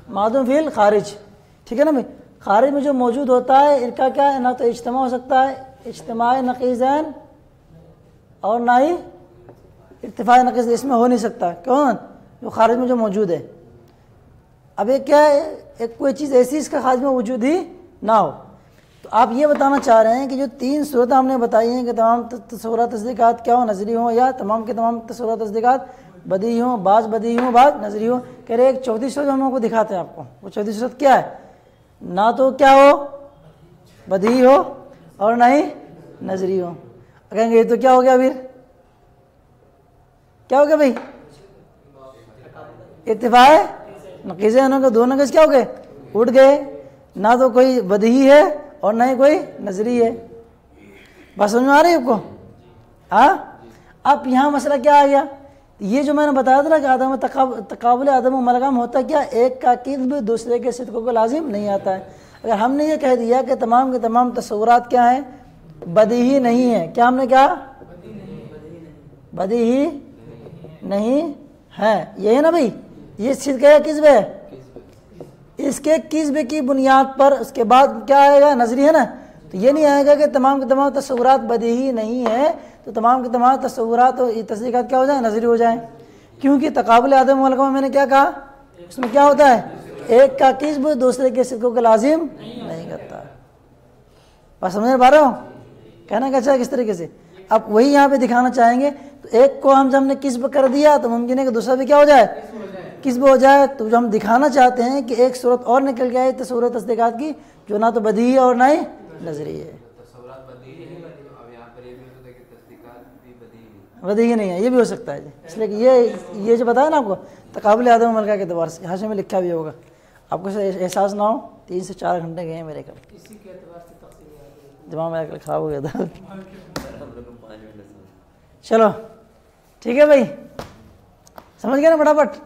A: معدوم فی الخارج. ٹھیک ہے نا بھائی؟ خارج میں جو موجود ہوتا ہے ان کا کیا ہے؟ نہ تو اجتماع ہو سکتا ہے، اجتماع نقیضین، اور نہ ہی ارتفاع نقیض. اس میں ہو نہیں سکتا. کون؟ جو خارج میں جو موجود ہے. اب ایک کیا ہے؟ ایک کوئی چیز ایسی اس کا خارج میں وجود ہی نہ ہو. تو آپ یہ بتانا چاہ رہے ہیں کہ جو 3 صورتیں ہم نے بتائی ہیں کہ تمام تصورات تصدیقات کیا ہوں؟ نظری ہوں، یا تمام کے تمام تصورات تصدیقات بدیہی ہوں، بعض بدیہی ہوں بعض نظری ہوں. کہہ رہے ایک چوتھی صورت ہم لوگوں کو دکھاتے ہیں آپ کو. وہ چوتھی صورت کیا ہے؟ نہ تو کیا ہو؟ بدیہی ہو اور نہ ہی نظری ہو. کہیں گے یہ تو کیا ہو گیا؟ پھر کیا ہو گیا بھائی؟ ارتفاع نقیضین ہو گئے، 2 نقیض کیا ہو گئے؟ اٹھ گئے. نہ تو کوئی بدیہی ہے اور نہ ہی کوئی نظری ہے. بات سمجھ میں آ رہی ہے آپ کو؟ ہاں. اب یہاں مسئلہ کیا آ گیا؟ یہ جو میں نے بتایا تھا نا کہ عدم تقابل عدم و ملغم ہوتا کیا؟ ایک کا کذب دوسرے کے صدق کو لازم نہیں آتا ہے. اگر ہم نے یہ کہہ دیا کہ تمام کے تمام تصورات کیا ہیں؟ بدیہی نہیں ہیں. کیا ہم نے کہا؟ بدیہی نہیں ہے. یہ ہے نا بھائی؟ یہ صدق ہے یا کذب ہے؟ اس کے کذب کی بنیاد پر اس کے بعد کیا آئے گا؟ نظری ہے نا. تو یہ نہیں آئے گا کہ تمام کے تمام تصورات بدیہی نہیں ہے تو تمام کے تمام تصورات اور تصدیقات کیا ہو جائیں؟ نظری ہو جائیں. کیونکہ تقابل عدم ملغم میں نے کیا کہا؟ اس میں کیا ہوتا ہے؟ ایک کا کذب دوسرے کے صدق کو لازم نہیں کرتا. بات سمجھ پا رہے ہو؟ کہنا کیا چاہے کس طریقے سے؟ اب وہی یہاں پہ دکھانا چاہیں گے. تو ایک کو ہم جب ہم نے کذب کر دیا تو ممکن ہے کہ دوسرا بھی کیا ہو جائے؟ کذب ہو جائے. تو جو ہم دکھانا چاہتے ہیں کہ ایک صورت اور نکل کے آئی تصور تصدیقات کی جو نہ تو بدیہی اور نہ ہی نظری ہے. بدیہی نہیں ہے، یہ بھی ہو سکتا ہے. اس لیے کہ یہ جو بتایا نا آپ کو تقابل عدم ملکہ کے اعتبار سے حاشیے میں لکھا بھی ہوگا. آپ کو احساس نہ ہو 3 سے 4 گھنٹے گئے ہیں میرے کل. دماغ میرا کل خراب ہو گیا تھا. چلو ٹھیک ہے بھائی، سمجھ گئے نا فٹافٹ؟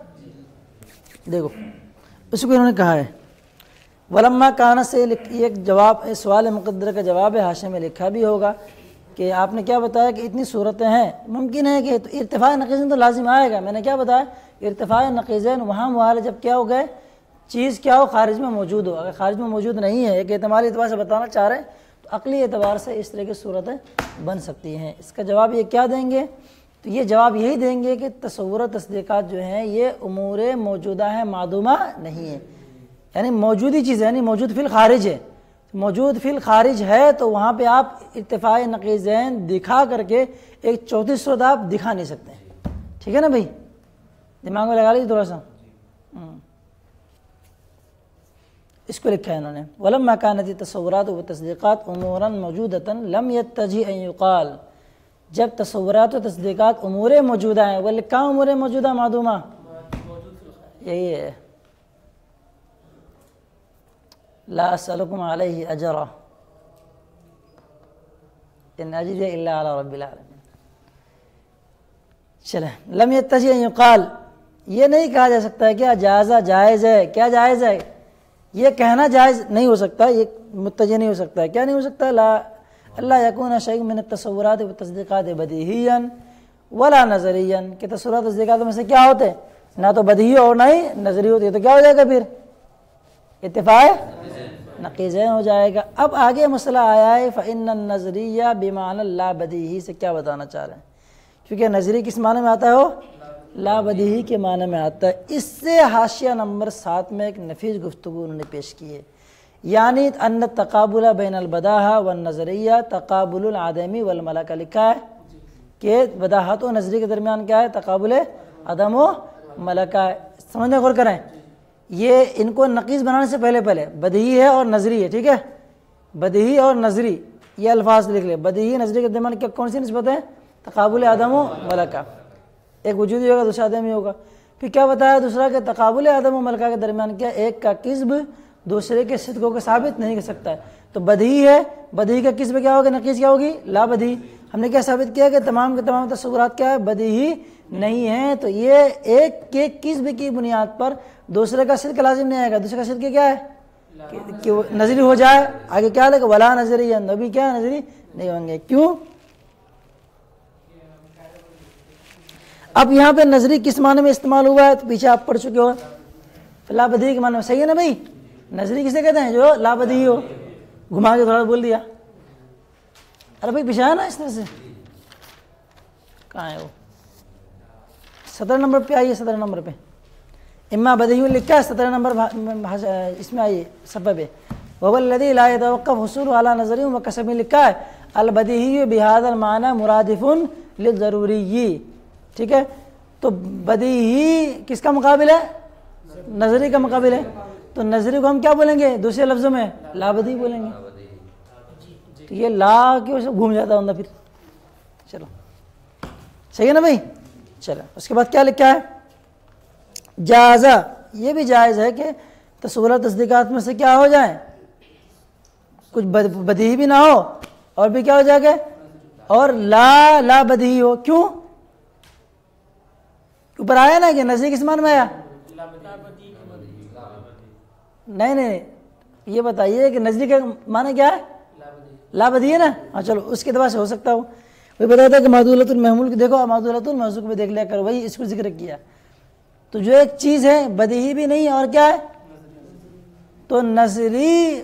A: دیکھو اس کو انہوں نے کہا ہے ولما کان سے ایک جواب سوال مقدر کا جواب ہے. حاشیے میں لکھا بھی ہوگا کہ آپ نے کیا بتایا کہ اتنی صورتیں ہیں، ممکن ہے کہ ارتفاع نقیضین تو لازم آئے گا. میں نے کیا بتایا؟ ارتفاع نقیضین وہاں موارد جب کیا ہو گئے؟ چیز کیا ہو؟ خارج میں موجود ہو. اگر خارج میں موجود نہیں ہے، ایک احتمالی اعتبار سے بتانا چاہ رہے ہیں تو عقلی اعتبار سے اس طرح کی صورتیں بن سکتی ہیں. اس کا جواب یہ کیا دیں گے؟ تو یہ جواب یہی دیں گے کہ تصور تصدیقات جو ہیں یہ امور موجودہ ہیں، معدومہ نہیں ہے. یعنی موجودی چیز ہے، یعنی موجود فی الخارج ہے. موجود فی الخارج ہے تو وہاں پہ آپ ارتفاع نقیضین دکھا کر کے ایک چوتھی صورت آپ دکھا نہیں سکتے. ٹھیک ہے نا بھائی, دماغ میں لگا لیجیے تھوڑا سا. اس کو لکھا ہے انہوں نے ولما كانت التصورات والتصدیقات امورا موجودة لم يتجه ان يقال. جب تصورات و تصدیقات امور موجودہ ہیں, وہ لکھا امور موجودہ معدومہ, یہی ہے لا اسألكم علیہ اجرا ان اجری الا علی رب العالمین. چلیں, لم يتجه ان يقال, یہ نہیں کہا جا سکتا ہے کیا جائزہ جائز ہے, کیا جائز ہے, یہ کہنا جائز نہیں ہو سکتا, یہ متجہ نہیں ہو سکتا ہے. کیا نہیں ہو سکتا؟ لا اللہ یکون شیء من التصورات والتصدیقات بدیہیا ولا نظریا, کہ تصورات و تصدیقات میں سے کیا ہوتے, نہ تو بدیہی اور نہ ہی نظری ہوتی ہے, تو کیا ہو جائے گا پھر اتفاق نقیضین ہو جائے گا. اب آگے مسئلہ آیا ہے فإن النظریہ بمعنی لا بدیہی سے کیا بتانا چاہ رہے ہیں, کیونکہ نظری کس معنی میں آتا ہے, وہ لا بدیہی کے معنی میں آتا ہے. اس سے حاشیہ نمبر 7 میں ایک نفیس گفتگو انہوں نے پیش کی ہے, یعنی ان تقابل بین البداہہ والنظریہ تقابل العدمی والملکہ. لکھا ہے کہ بداہت و نظری کے درمیان کیا ہے, تقابل عدم و ملکہ ہے. سمجھنے غور کریں, یہ ان کو نقیض بنانے سے پہلے بدیہی ہے اور نظری ہے. ٹھیک ہے, بدیہی اور نظری یہ الفاظ لکھ لیں. بدیہی نظری کے درمیان کیا کون سی نسبت ہے, تقابل عدم و ملکہ. ایک وجودی ہوگا دوسرا عدمی ہوگا. پھر کیا بتایا دوسرا کہ تقابل عدم و ملکہ کے درمیان کیا, ایک کا کذب دوسرے کے صدق کو ثابت نہیں کر سکتا ہے. تو بدیہی ہے, بدیہی کا کذب کیا ہوگا, نقیض کیا ہوگی, لا بدیہی. ہم نے کیا ثابت کیا کہ تمام کے تمام تصورات کیا ہے, بدیہی نہیں ہیں. تو یہ ایک کے کذب کی بنیاد پر دوسرے کا صدق لازم نہیں آئے گا. دوسرے کا صدق کیا ہے کہ وہ نظری ہو جائے. آگے کیا لگا, ولا نظری, نبی کیا نظری نہیں ہوں گے. کیوں؟ اب یہاں پہ نظری کس معنی میں استعمال ہوا ہے, تو پیچھے آپ پڑھ چکے ہو, لا بدیہی کے معنی میں. صحیح ہے نا بھائی, نظری کسے کہتے ہیں, جو لا بدیہی ہو. گھما کے تھوڑا بول دیا. ارے بھائی پیچھے ہے نا اس طرح سے, کہاں ہے وہ, 17 نمبر پہ آئیے. 17 نمبر پہ اما بدیہی لکھا ہے, 17 نمبر اس میں آئیے صفحہ پہ. وهو الذي لا يتوقف حصول على نظری وقسم لکھا ہے. البدیہی بهذا المعنى مرادف للضروری. ٹھیک ہے, تو بدیہی کس کا مقابل ہے, نظری کا مقابل ہے. تو نظری کو ہم کیا بولیں گے, دوسرے لفظوں میں لا بدیہی بولیں گے. تو یہ لا کی وجہ سے گھوم جاتا ہے پھر. چلو صحیح ہے نا بھائی. چلو اس کے بعد کیا لکھا ہے, جازہ, یہ بھی جائز ہے کہ تصورات تصدیقات میں سے کیا ہو جائیں, کچھ بدیہی بھی نہ ہو اور بھی کیا ہو جائے گا, اور لا بدیہی ہو. کیوں؟ اوپر آیا نا کہ نظری کس معنی میں آیا, نہیں یہ بتائیے کہ نظری کا معنی کیا ہے, لا بدیہی ہے نا. ہاں چلو اس کے اعتبار سے ہو سکتا ہو. وہ بتایا تھا کہ معدولۃ المحمول دیکھو, معدولۃ الموضوع بھی دیکھ لیا کرو, وہی اس کو ذکر کیا. تو جو ایک چیز ہے بدیہی بھی نہیں اور کیا ہے, تو نظری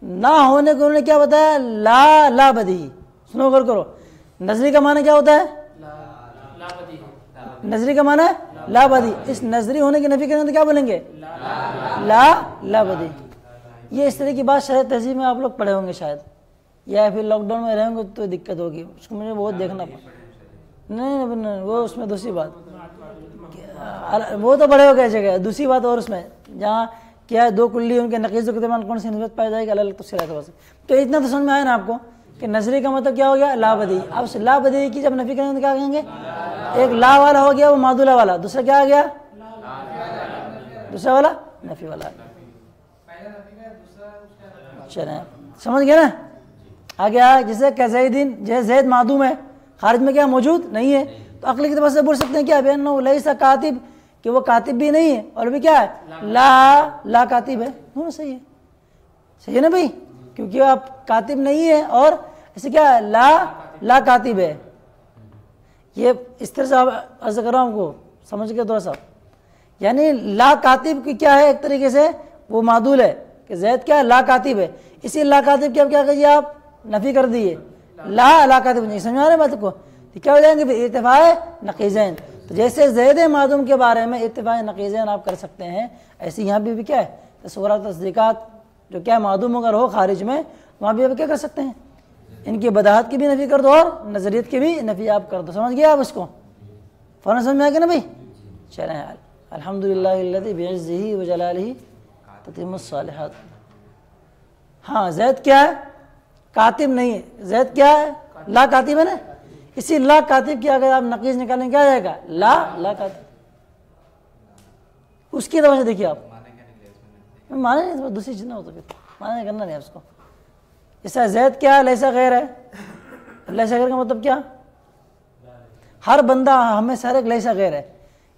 A: نہ ہونے کو انہوں نے کیا بتایا, لا بدیہی. سنو غور کرو, نظری کا معنی کیا ہوتا ہے, نظری کا معنی ہے لا بدیہی. اس نظری ہونے کی نفی کریں تو کیا بولیں گے, لا بدیہی. یہ اس طرح کی بات شاید تہذیب میں آپ لوگ پڑھے ہوں گے شاید, یا پھر لاک ڈاؤن میں رہیں گے تو دقت ہوگی. اس کو مجھے بہت دیکھنا پڑا. نہیں وہ اس میں دوسری بات, وہ تو بڑے ہو گئے جگہ. دوسری بات اور اس میں جہاں کیا ہے, دو کلی ان کے نقیض و کے درمیان کون سی نسبت پائی جائے گی, الگ الگ تفصیلات ہے. تو اتنا تو سمجھ میں آیا نا آپ کو کہ نظری کا مطلب کیا ہو گیا, لا بدیہی. اب لا بدیہی کی جب نفی کریں گے تو کیا کہیں گے, ایک لا والا ہو گیا وہ معدولہ والا, دوسرا کیا آ گیا, دوسرا والا نفی والا. چلیں سمجھ گئے نا. آگے آیا جیسے کہ زیدین, جیسے زید معدوم ہے, خارج میں کیا موجود نہیں ہے, تو عقل کی طرف سے بول سکتے ہیں کیا, بینہ لیس کاتب, کہ وہ کاتب بھی نہیں ہے اور بھی کیا ہے, لا کاتب ہے. صحیح ہے, صحیح ہے نا بھائی, کیونکہ آپ کاتب نہیں ہے اور ایسے کیا ہے, لا کاتب ہے. یہ اس طرح سے آپ عرض کر رہا ہوں کو سمجھ کے تھوڑا سا, یعنی لا کاتب کی کیا ہے, ایک طریقے سے وہ معدول ہے کہ زید کیا ہے, لا کاتب ہے. اسی لا کاتب کی اب کیا کہیے آپ, نفی کر دیے, لا کاتب نہیں. سمجھا رہے بات کو, کیا ہو جائیں گے پھر, ارتفاع نقیضین. تو جیسے زید معدوم کے بارے میں ارتفاع نقیضین آپ کر سکتے ہیں, ایسے یہاں بھی کیا ہے, تصورات تصدیقات جو کیا معدوم اگر ہو خارج میں، وہاں بھی آپ کیا کر سکتے ہیں، ان کی بداحت کی بھی نفی کر دو اور نظریت کی بھی نفی آپ کر دو. سمجھ گیا آپ اس کو؟ فوراً سمجھ میں آ گیا نا بھائی؟ چلیں یار، الحمدللہ الذی بعزہ وجلالہ تتم الصالحات. ہاں زید کیا ہے؟ کاتب نہیں ہے. زید کیا ہے؟ لا کاتب ہے نا. اسی لا کاتب کی اگر آپ نقیض نکالیں کیا آ جائے گا؟ لا کاتب. اس کی طرح سے دیکھیے آپ، مانے نہیں، دوسری چیز نہ ہو تو پھر مانے کرنا نہیں اس کو. جیسا زید کیا ہے؟ لیسا غیر ہے. لیسا غیر کا مطلب کیا؟ ہر بندہ ہمیں سر ایک لیسا غیر ہے،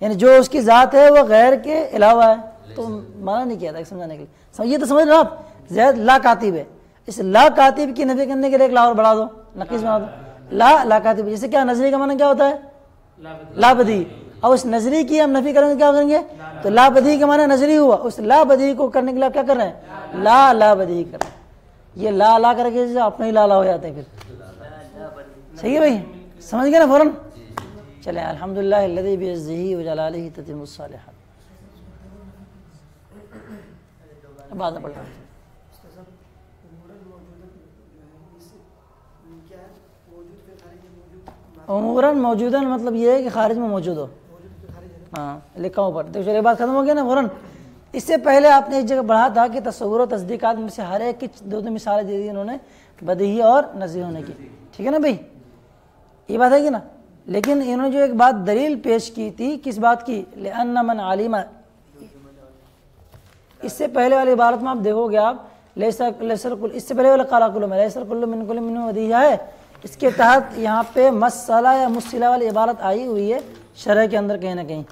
A: یعنی جو اس کی ذات ہے وہ غیر کے علاوہ ہے. تو مانا نہیں کیا تھا سمجھانے کے لیے. یہ تو سمجھ رہے آپ، زید لا کاتب ہے. اس لا کاتب کی نفی کرنے کے لیے ایک لا اور بڑھا دو، نقیص بنا دو. لا کاتب. جیسے کیا نظری کا معنی کیا ہوتا ہے؟ لا بدی. اور اس نظری کی ہم نفی کریں گے کیا کریں گے؟ تو لا بدی کا معنی نظری ہوا. اس لا بدی کو کرنے کے لیے آپ کیا کر رہے ہیں؟ لا بدی کر رہے ہیں. یہ لا کر کے اپنے ہی لا ہو جاتے ہیں پھر. صحیح ہے بھائی؟ سمجھ گئے نا فوراً؟ چلیں الحمدللہ الذی بعزہ وجلالہ تتم الصالحات. بعد میں پڑھ رہا ہوں. اموراً موجوداً مطلب یہ ہے کہ خارج میں موجود ہو. ہاں لکھا ہوں پر دیکھو. یہ بات ختم ہو گیا نا فوراً. اس سے پہلے آپ نے ایک جگہ پڑھا تھا کہ تصور و تصدیقات میں سے ہر ایک کی دو مثالیں دے دی انہوں نے، بدیہی اور نظری ہونے کی. ٹھیک ہے نا بھائی؟ یہ بات ہے کہ نا. لیکن انہوں نے جو ایک بات دلیل پیش کی تھی، کس بات کی؟ لأن من علم. اس سے پہلے والی عبارت میں آپ دیکھو گے آپ لیسر کل، اس سے پہلے والا قال کل میں لیسر کل من کل منہ بدیہہ ہے. اس کے تحت یہاں پہ مسئلہ یا مسئلہ والی عبارت آئی ہوئی ہے شرح کے اندر کہیں نہ کہیں.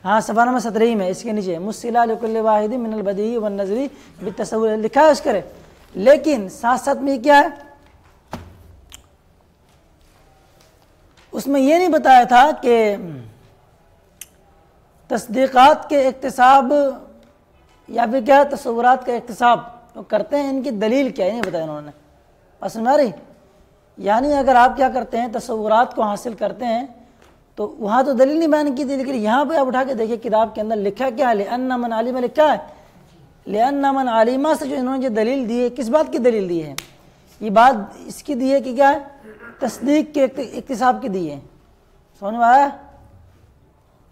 A: ہاں صفحہ نمبر 17 میں اس کے نیچے مسئلہ لکل واحد من البدیہی والنظری بالتصور لکھا ہے اس کرے. لیکن ساتھ ساتھ میں کیا ہے؟ اس میں یہ نہیں بتایا تھا کہ تصدیقات کے اکتساب یا پھر کیا تصورات کا اکتساب کرتے ہیں، ان کی دلیل کیا ہے نہیں بتایا انہوں نے. بس سمجھ رہی؟ یعنی اگر آپ کیا کرتے ہیں تصورات کو حاصل کرتے ہیں تو وہاں تو دلیل نہیں بیان کی تھی، لیکن یہاں پہ آپ اٹھا کے دیکھیے کتاب کے اندر لکھا کیا ہے؟ لأن من علم لکھا ہے. لأن من علم سے جو انہوں نے جو دلیل دی ہے، کس بات کی دلیل دی ہے؟ یہ بات اس کی دی ہے کہ کیا ہے؟ تصدیق کے اکتساب کی دی ہے. سمجھ میں آیا؟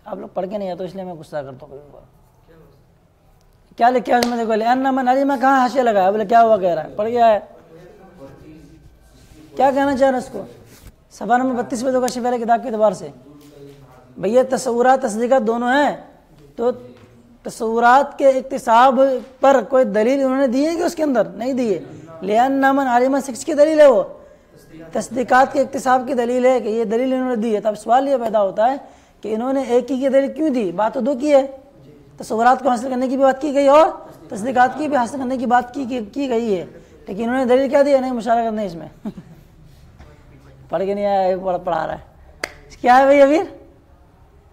A: آپ لوگ پڑھ کے نہیں آتے تو اس لیے میں غصہ کرتا ہوں. کیا لکھا ہے اس میں؟ دیکھو لأن من علم کہاں حاشیہ لگا ہے؟ بولے کیا ہوا کہہ رہا ہے؟ پڑھ گیا ہے کیا کہنا چاہ رہے ہیں اس کو؟ صفحہ نمبر 32 پہ دیکھو شفیع کتاب کے اعتبار سے. بھئی تصورات تصدیقات دونوں ہیں، تو تصورات کے اکتساب پر کوئی دلیل انہوں نے دی ہے کہ اس کے اندر نہیں دی ہے. لأن من علم سے کس کی دلیل ہے؟ وہ تصدیقات کے اکتساب کی دلیل ہے کہ یہ دلیل انہوں نے دی ہے. تب سوال یہ پیدا ہوتا ہے کہ انہوں نے ایک ہی کی دلیل کیوں دی؟ بات تو دو کی ہے. تصورات کو حاصل کرنے کی بھی بات کی گئی اور تصدیقات کی بھی حاصل کرنے کی بات کی گئی ہے، لیکن انہوں نے دلیل کیا دی ہے؟ نہیں مشاہدہ کرنا ہے اس میں. پڑھ کے نہیں آیا، پڑھا رہا ہے. کیا ہے بھائی ابھی؟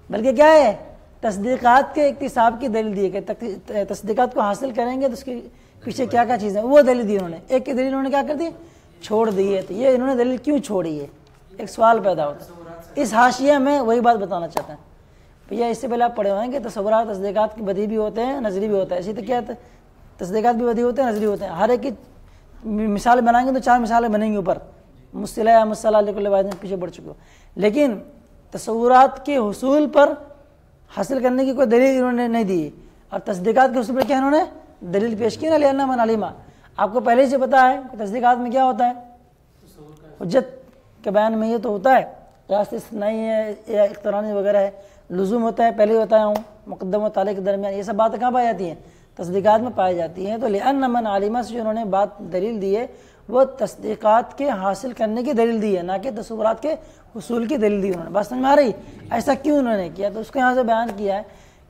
A: بلکہ کیا ہے؟ تصدیقات کے اکتساب کی دلیل دی ہے کہ تصدیقات کو حاصل کریں گے تو اس کے پیچھے کیا کیا چیزیں، وہ دلیل دی انہوں نے. ایک کی دلیل انہوں نے کیا کر دی؟ چھوڑ دی ہے. تو یہ انہوں نے دلیل کیوں چھوڑی ہے؟ ایک سوال پیدا ہوتا ہے. اس حاشیہ میں وہی بات بتانا چاہتا ہیں. بھیا اس سے پہلے آپ پڑھے ہوئے ہیں کہ تصورات تصدیقات کی بدی بھی ہوتے ہیں، نظری بھی ہوتا ہے. اسی تو کیا ہے؟ تصدیقات بھی بدی ہوتے ہیں، نظری ہوتے ہیں. ہر ایک کی مثال بنائیں گے تو 4 مثالیں بنیں گی اوپر. مصطلح یا مصطلح لکل واحد میں پیچھے بڑھ چکے ہو. لیکن تصورات کے حصول پر حاصل کرنے کی کوئی دلیل انہوں نے نہیں دی، اور تصدیقات کے حصول پر کیا انہوں نے دلیل پیش کی نا. لأن من علم، آپ کو پہلے سے پتا ہے کہ تصدیقات میں کیا ہوتا ہے؟ حجت کے بیان میں یہ تو ہوتا ہے، قیاس استثنائی ہے یا اقترانی وغیرہ ہے، لزوم ہوتا ہے، پہلے ہی بتایا ہوں، مقدم و تالی کے درمیان، یہ سب باتیں کہاں پائی جاتی ہیں؟ تصدیقات میں پائی جاتی ہیں. تو لأن من علم سے جو انہوں نے بات دلیل دی ہے وہ تصدیقات کے حاصل کرنے کی دلیل دی ہے، نہ کہ تصورات کے حصول کی دلیل دی انہوں نے. بات سمجھ میں آ رہی؟ ایسا کیوں انہوں نے کیا؟ تو اس کو یہاں سے بیان کیا ہے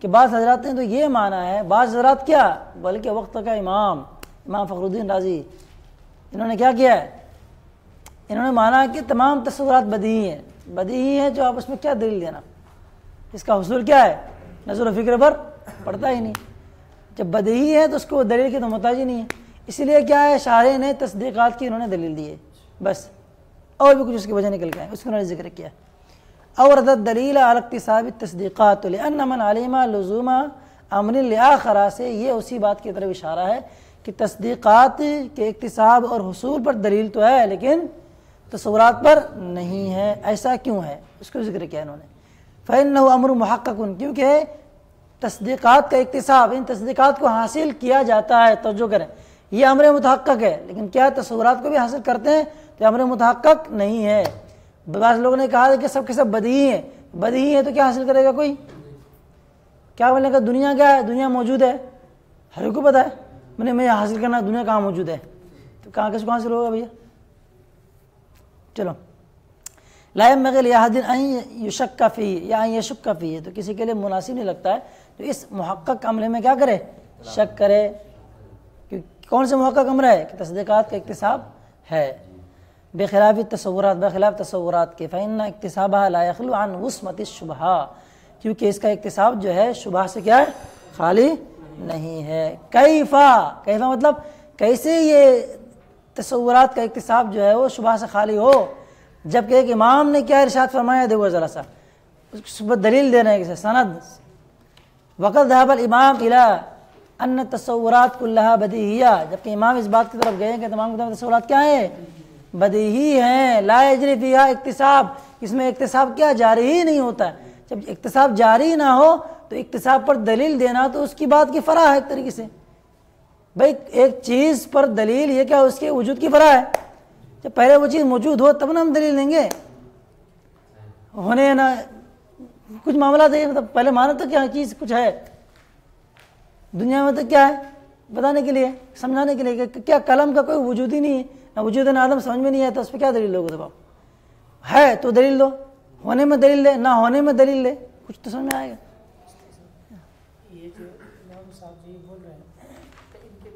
A: کہ بعض حضرات نے تو یہ مانا ہے، بعض حضرات کیا بلکہ وقت کا امام فخر الدین رازی، انہوں نے کیا کیا ہے؟ انہوں نے مانا کہ تمام تصورات بدیہی ہیں. بدیہی ہیں جو آپ اس میں کیا دلیل دینا؟ اس کا حصول کیا ہے؟ نظر و فکر پر پڑتا ہی نہیں. جب بدیہی ہے تو اس کو دلیل کی تو محتاج ہی نہیں ہے. اسی لیے کیا ہے؟ شارح نے تصدیقات کی انہوں نے دلیل دی ہے بس، اور بھی کچھ اس کی وجہ نکل گئے، اس کو انہوں نے ذکر کیا. اور دلیل علی اکتساب التصدیقات لأن من علم لزوم امر لآخر سے یہ اسی بات کی طرف اشارہ ہے کہ تصدیقات کے اکتساب اور حصول پر دلیل تو ہے لیکن تصورات پر نہیں ہے. ایسا کیوں ہے؟ اس کو ذکر کیا انہوں نے. فإنه امر محقق، کیونکہ تصدیقات کا اکتساب، ان تصدیقات کو حاصل کیا جاتا ہے. توجہ کریں، یہ امر متحقق ہے، لیکن کیا تصورات کو بھی حاصل کرتے ہیں تو امر متحقق نہیں ہے. بعض لوگوں نے کہا کہ سب کے سب بدیہی ہیں. بدیہی ہے تو کیا حاصل کرے گا کوئی؟ کیا بولے گا دنیا کیا ہے؟ دنیا موجود ہے، ہر ایک کو پتا ہے. میں یہ حاصل کرنا، دنیا کہاں موجود ہے، تو کہاں کس کو حاصل ہوگا بھیا؟ چلو، لا ينبغي لأحد أن يشك فيه یا ان يشك فيه، تو کسی کے لیے مناسب نہیں لگتا ہے تو اس محقق عملے میں کیا کرے؟ شک کرے. کون سے محقق امر ہے؟ کہ تصدیقات کا اکتساب ہے. بخلاف التصورات، بخلاف تصورات کے. فإن اکتسابها لا يخلو عن وسمة الشبهة، کیونکہ اس کا اکتساب جو ہے شبہ سے کیا ہے؟ خالی نہیں ہے. کیفا مطلب کیسے یہ تصورات کا اکتساب جو ہے وہ شبہ سے خالی ہو، جبکہ ایک امام نے کیا ارشاد فرمایا؟ دیکھو ذرا سا اس پر دلیل دے رہے ہیں سند. وقد ذهب الامام الى ان التصورات كلها بدیہیہ، جبکہ امام اس بات کی طرف گئے کہ تمام تصورات کیا ہیں؟ بدیہی ہیں. لا یجری فیہا اکتساب، اس میں اکتساب کیا جاری ہی نہیں ہوتا ہے. جب اکتساب جاری نہ ہو تو اکتساب پر دلیل دینا تو اس کی بات کی فرع ہے ایک طریقے سے. بھائی ایک چیز پر دلیل یہ کیا اس کے وجود کی فرع ہے. جب پہلے وہ چیز موجود ہو تب نا ہم دلیل دیں گے. ہونے نا کچھ معاملات ہے، مطلب پہلے مانا تو کیا چیز کچھ ہے دنیا میں، تو کیا ہے بتانے کے لیے، سمجھانے کے لیے. کہ کیا قلم کا کوئی وجود ہی نہیں ہے، نہ وجود نہ آدم سمجھ میں نہیں آتا، اس پہ کیا دلیل لوگ؟ تو ہے تو دلیل دو، ہونے میں دلیل دے، نہ ہونے میں دلیل دے، کچھ تو سمجھ میں آئے گا.
B: یہ جو امام صاحب جی بول رہے ہیں کہ ان کے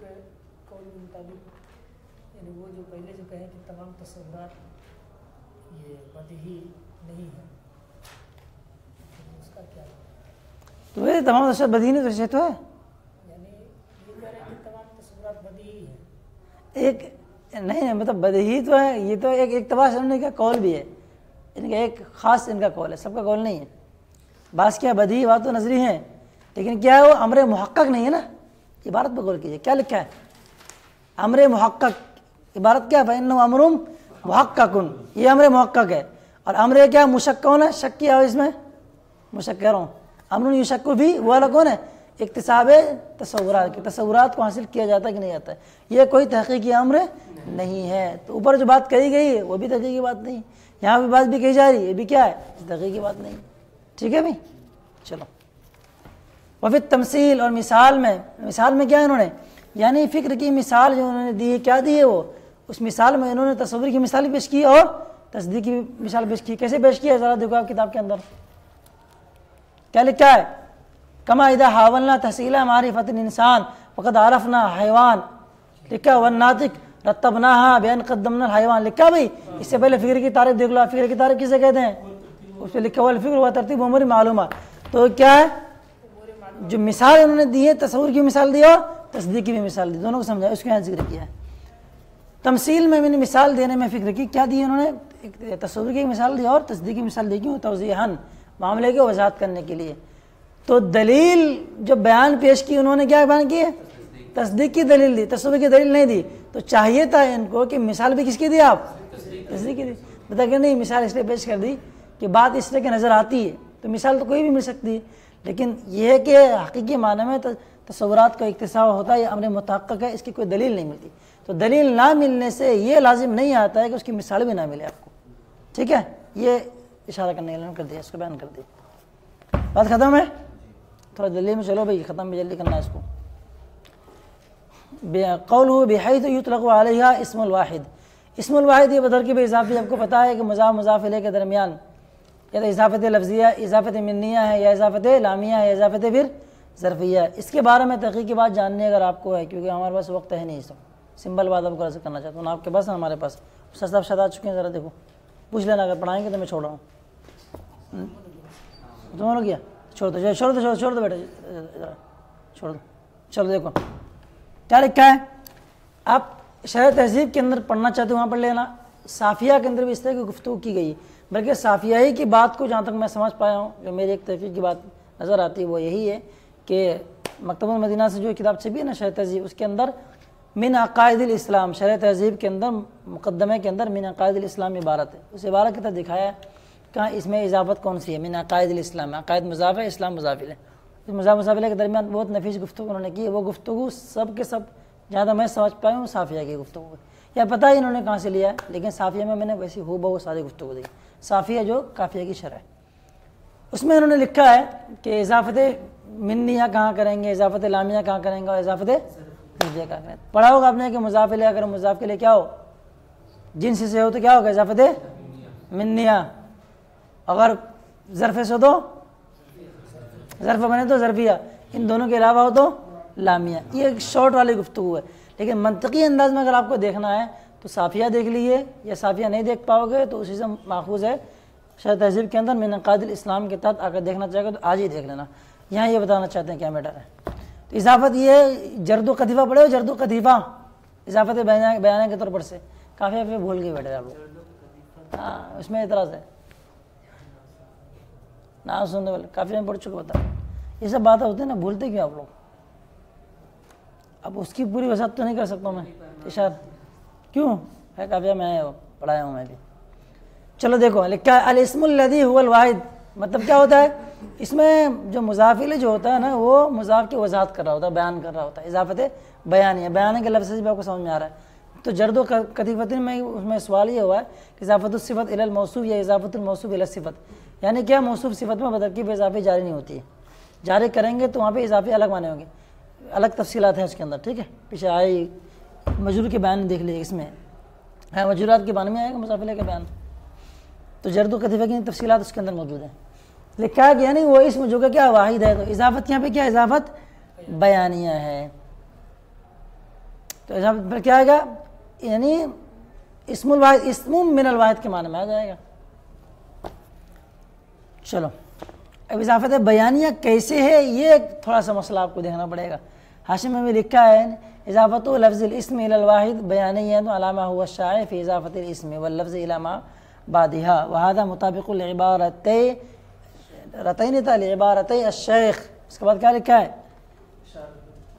B: قول کے مطابق، یعنی وہ جو پہلے جو کہیں کہ تمام تصورات یہ بدیہی نہیں ہے، اس کا کیا؟
A: تو یہ تمام تصورات بدیہی نہیں تو تو ہے،
B: یعنی یہ کہہ رہے ہیں کہ تمام تصورات بدیہی ہیں.
A: ایک نہیں مطلب بدیہی تو ہے. یہ تو ایک اقتباس انہوں کا قول بھی ہے، ان کا ایک خاص ان کا قول ہے، سب کا قول نہیں ہے. بعض کیا بدیہی بات تو نظری ہیں، لیکن کیا ہے وہ امر محقق نہیں ہے نا. عبارت پہ غور کیجیے کیا لکھا ہے؟ امر محقق. عبارت کیا ہے؟ فإنه امر محقق، یہ امر محقق ہے. اور امر کیا مشک کون ہے؟ شک کیا ہو اس میں، مشک کہہ رہا ہوں. امر یشک بھی وہ والا کون ہے؟ اکتساب تصورات، کہ تصورات کو حاصل کیا جاتا ہے کہ نہیں جاتا ہے. یہ کوئی تحقیقی امر نہیں ہے. تو اوپر جو بات کہی گئی ہے وہ بھی تحقیقی بات نہیں، یہاں بھی بات بھی کہی جا رہی ہے، یہ بھی کیا ہے؟ تحقیقی بات نہیں. ٹھیک ہے بھائی، چلو. وفی تمثیل، اور مثال میں کیا انہوں نے یعنی فکر کی مثال جو انہوں نے دی ہے، کیا دی ہے وہ؟ اس مثال میں انہوں نے تصور کی مثال پیش کی اور تصدیق کی مثال پیش کی. کیسے پیش کی ہے ذرا دیکھو آپ کتاب کے اندر کیا لکھا ہے؟ کما اذا حاولنا تحصیل معرفت الانسان فقد عرفنا حیوان، لکھا والناطق رتبناها بان قدمنا الحیوان. لکھا بھائی اس سے پہلے فکر کی تعریف دیکھ لو. فکر کی تعریف کسے کہتے ہیں؟ اس پہ لکھا ہوا الفکر و ترتیب امور معلومات. تو کیا ہے جو مثال انہوں نے دی ہے، تصور کی مثال دی اور تصدیق کی بھی مثال دی، دونوں کو سمجھا، اس کو یہاں ذکر کیا ہے. تمثیل میں نے مثال دینے میں فکر کی کیا دی انہوں نے؟ تصور کی مثال دی اور تصدیق کی مثال دی. کیوں؟ توضیحاً، معاملے کی وضاحت کرنے کے لیے. تو دلیل جو بیان پیش کی انہوں نے کیا بیان کی ہے؟ تصدیق کی دلیل دی، تصور کی دلیل نہیں دی. تو چاہیے تھا ان کو کہ مثال بھی کس کی دی؟ آپ تصدیق کی دی. بتا کہ نہیں مثال اس لیے پیش کر دی کہ بات اس طرح کی نظر آتی ہے. تو مثال تو کوئی بھی مل سکتی ہے، لیکن یہ ہے کہ حقیقی معنی میں تصورات کا اکتساب ہوتا ہے، یہ امر متحقق ہے، اس کی کوئی دلیل نہیں ملتی. تو دلیل نہ ملنے سے یہ لازم نہیں آتا ہے کہ اس کی مثال بھی نہ ملے آپ کو. ٹھیک ہے، یہ اشارہ کرنے کے لیے کر دیا، اس کو بیان کر دیا. بات ختم ہے؟ تھوڑا جلدی میں چلو بھائی، ختم بھی جلدی کرنا ہے اس کو. قوله بحیث یطلق علیہا اسم الواحد. اسم الواحد یہ بدر کی بھی اضافی، آپ کو پتہ ہے کہ مضاف مضاف الیہ کے درمیان یا تو اضافت لفظیہ، اضافت منیہ ہے، یا اضافت لامیہ ہے، یا اضافت پھر ظرفیہ ہے. اس کے بارے میں تحقیق کی بات جاننے اگر آپ کو ہے، کیونکہ ہمارے پاس وقت ہے نہیں. اس وقت سمبل بات آپ کو ایسے کرنا چاہتا ہوں، آپ کے پاس ہمارے پاس استاد صاحب شاید آ چکے ہیں، ذرا دیکھو پوچھ لینا، اگر پڑھائیں گے تو میں چھوڑ رہا ہوں. تمہوں نے کیا؟ چھوڑ دو بیٹا، چھوڑ دو. چلو دیکھو کیا لکھا ہے. آپ شرح تہذیب کے اندر پڑھنا چاہتے ہو وہاں پڑھ لینا. صافیہ کے اندر بھی اس طرح کی گفتگو کی گئی، بلکہ صافیہ ہی کی بات کو جہاں تک میں سمجھ پایا ہوں، جو میری ایک تحقیق کی بات نظر آتی ہے وہ یہی ہے کہ مکتبہ المدینہ سے جو کتاب چھپی ہے نا شرح تہذیب، اس کے اندر من عقائد الاسلام، شرح تہذیب کے اندر مقدمے کے اندر من عقائد الاسلام عبارت ہے، اس عبارت کی طرف دکھایا ہے کہاں اس میں اضافت کون سی ہے، من عقائد الاسلام، عقائد مضاف ہے، اسلام مضاف ہے، اس مضاف مضاف کے درمیان بہت نفیس گفتگو انہوں نے کی ہے، وہ گفتگو سب کے سب جہاں تک میں سمجھ پایا ہوں صافیہ کی گفتگو ہے، یا پتہ ہی انہوں نے کہاں سے لیا ہے، لیکن صافیہ میں نے ویسی ہو بہو ساری گفتگو دی، صافیہ جو کافیہ کی شرح ہے، اس میں انہوں نے لکھا ہے کہ اضافت منیہ کہاں کریں گے، اضافت لامیہ کہاں کریں گے، اور اضافت ضرفیہ کہاں کریں گے۔ پڑھا ہوگا آپ نے کہ مضاف الیہ اگر مضاف کے لیے کیا ہو، جنس سے ہو تو کیا ہوگا، اضافت منیہ، اگر ظرف سے ہو تو ظرف بنے تو ظرفیہ، ان دونوں کے علاوہ ہو تو لامیہ۔ یہ ایک شارٹ والی گفتگو ہے، لیکن منطقی انداز میں اگر آپ کو دیکھنا ہے تو صافیہ دیکھ لیجیے، یا صافیہ نہیں دیکھ پاؤ گے تو اسی سے ماخوذ ہے شرح تہذیب کے اندر من عقائد الاسلام کے تحت اگر دیکھنا چاہے گا تو آج ہی دیکھ لینا، یہاں یہ بتانا چاہتے ہیں کیا میٹر ہے۔ تو اضافت یہ جرد و قطیفہ پڑھے ہو، جرد و قطیفہ اضافت بیانہ کے طور پر سے کافی پہ بھول گئے بیٹھے آپ لوگ، ہاں اس میں اعتراض ہے، نہ سننے والے کافی میں پڑھ چکے، بتا یہ سب باتیں ہوتی ہیں نا، بھولتے کیوں آپ لوگ؟ اب اس کی پوری وضاحت تو نہیں کر سکتا میں اشار، کیوں ہے کافیہ میں آیا ہوں، پڑھایا ہوں میں بھی۔ چلو دیکھو لکھا ہے الاسم الذی هو الواحد، مطلب کیا ہوتا ہے اس میں جو مضاف الیہ جو ہوتا ہے نا وہ مضاف کی وضاحت کر رہا ہوتا ہے، بیان کر رہا ہوتا ہے، اضافت بیانیہ، بیانیہ کے لفظ سے بھی آپ کو سمجھ میں آ رہا ہے۔ تو جرد و قطیفۃ میں اس میں سوال یہ ہوا ہے کہ اضافت الصفت الی الموصوف یا اضافت الموصوف الی الصفت، یعنی کیا موصوف صفت میں بترکیب اضافی جاری نہیں ہوتی ہے، جاری کریں گے تو وہاں پہ اضافی الگ معنی ہوں گے، الگ تفصیلات ہیں اس کے اندر، ٹھیک ہے، پیچھے آئی مجرور کے بیان دیکھ لیجیے، اس میں ہے مجرورات کے بارے میں آئے گا مضاف الیہ کا بیان، تو جرد و قطیفہ کی تفصیلات اس کے اندر موجود ہیں۔ لکھا ہے کہ یعنی وہ اسم جو کہ کیا واحد ہے، تو اضافت یہاں پہ کیا اضافت بیانیہ ہے، تو اضافت پر کیا آئے گا، یعنی اسم الواحد، اسم من الواحد کے معنی میں آ جائے گا۔ چلو اب اضافت بیانیہ کیسے ہے یہ تھوڑا سا مسئلہ آپ کو دیکھنا پڑے گا، حاشیے میں بھی لکھا ہے اضافت لفظ الاسم الی الواحد بیانیہ علامہ هو الشائع فی اضافت الاسم واللفظ الی ما بعدها وهذا مطابق رتین تھا لعبارتي الشیخ، اس کے بعد کیا لکھا ہے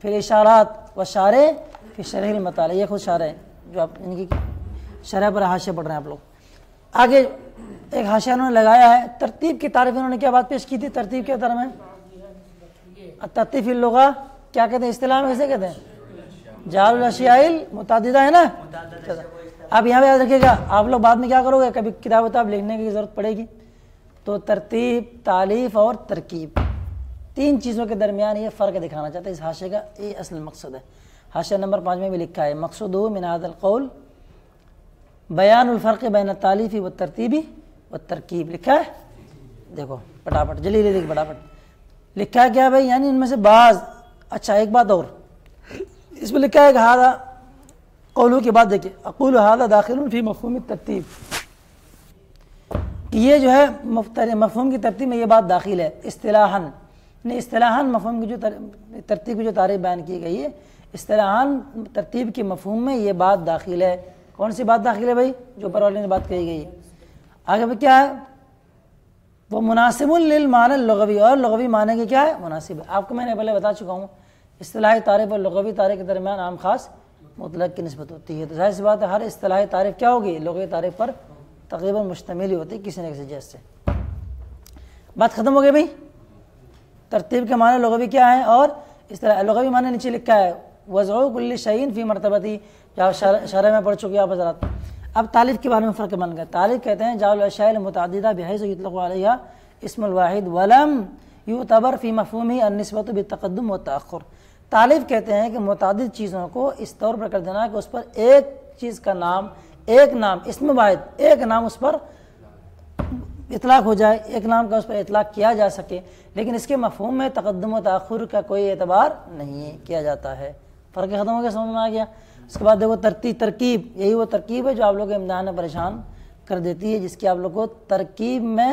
A: پھر اشارات و شارح فی شرح المطالع، یہ خود شارح ہے جو آپ ان کی شرح پر حاشیہ پڑھ رہے ہیں آپ لوگ۔ آگے ایک حاشیہ انہوں نے لگایا ہے، ترتیب کی تعریف انہوں نے کیا بات پیش کی تھی، ترتیب کے طرح میں ترتیب فی اللغہ کیا کہتے ہیں، اصطلاح میں کیسے کہتے ہیں، جعل الاشیاء المتعددہ ہے نا۔ اب یہاں پہ یاد رکھیے گا، آپ لوگ بعد میں کیا کرو گے، کبھی کتاب وتاب لکھنے کی ضرورت پڑے گی تو ترتیب، تالیف اور ترکیب، تین چیزوں کے درمیان یہ فرق دکھانا چاہتے ہیں اس حاشیے کا، یہ اصل مقصد ہے۔ حاشیہ نمبر 5 میں بھی لکھا ہے مقصود من هذا القول بیان الفرق بین التالیف والترتیب والترکیب، لکھا ہے دیکھو پٹافٹ جلدی جلدی پٹافٹ لکھا ہے کیا بھائی، یعنی ان میں سے بعض، اچھا ایک بات اور اس میں لکھا ہے کہ ہذا قولو کی بات دیکھیں، اقول هذا داخل فی مفہوم الترتیب، کہ یہ جو ہے مفہوم کی ترتیب میں یہ بات داخل ہے، اصطلاحاً اصطلاحاً مفہوم کی جو ترتیب کی جو تعریف بیان کی گئی ہے، اصطلاحاً ترتیب کے مفہوم میں یہ بات داخل ہے۔ کون سی بات داخل ہے بھائی، جو اوپر والے نے بات کہی گئی ہے۔ آگے پہ کیا ہے، وہ مناسب للمعنی اللغوی، اور لغوی معنی کی کیا ہے مناسب ہے۔ آپ کو میں نے پہلے بتا چکا ہوں اصطلاحی تعریف اور لغوی تعریف کے درمیان عام خاص مطلق کی نسبت ہوتی ہے، تو ظاہر سی بات ہے ہر اصطلاحی تعریف کیا ہوگی، لغوی تعریف پر تقریباً مشتمل ہی ہوتی ہے کسی نہ کسی جہت سے۔ بات ختم ہو گئی بھائی، ترتیب کے معنی لغوی کیا ہیں، اور اصطلاح لغوی معنی نیچے لکھا ہے وضع کل شیء فی مرتبتی، جو شرح میں پڑھ چکی آپ حضرات۔ اب تالیف کے بارے میں فرق بن گیا، تالیف کہتے ہیں جعل الاشیاء المتعددہ بحیث یطلق علیہا اسم الواحد ولم یعتبر فی مفہومہ النسبۃ بالتقدم والتأخر، تالیف کہتے ہیں کہ متعدد چیزوں کو اس طور پر کر دینا کہ اس پر ایک چیز کا نام، ایک نام اسم واحد، ایک نام اس پر اطلاق ہو جائے، ایک نام کا اس پر اطلاق کیا جا سکے، لیکن اس کے مفہوم میں تقدم و تاخر کا کوئی اعتبار نہیں کیا جاتا ہے۔ فرق ختم ہو گیا، سمجھ میں آ گیا۔ اس کے بعد دیکھو ترکیب، یہی وہ ترکیب ہے جو آپ لوگ کے امتحان میں پریشان کر دیتی ہے، جس کی آپ لوگ کو ترکیب میں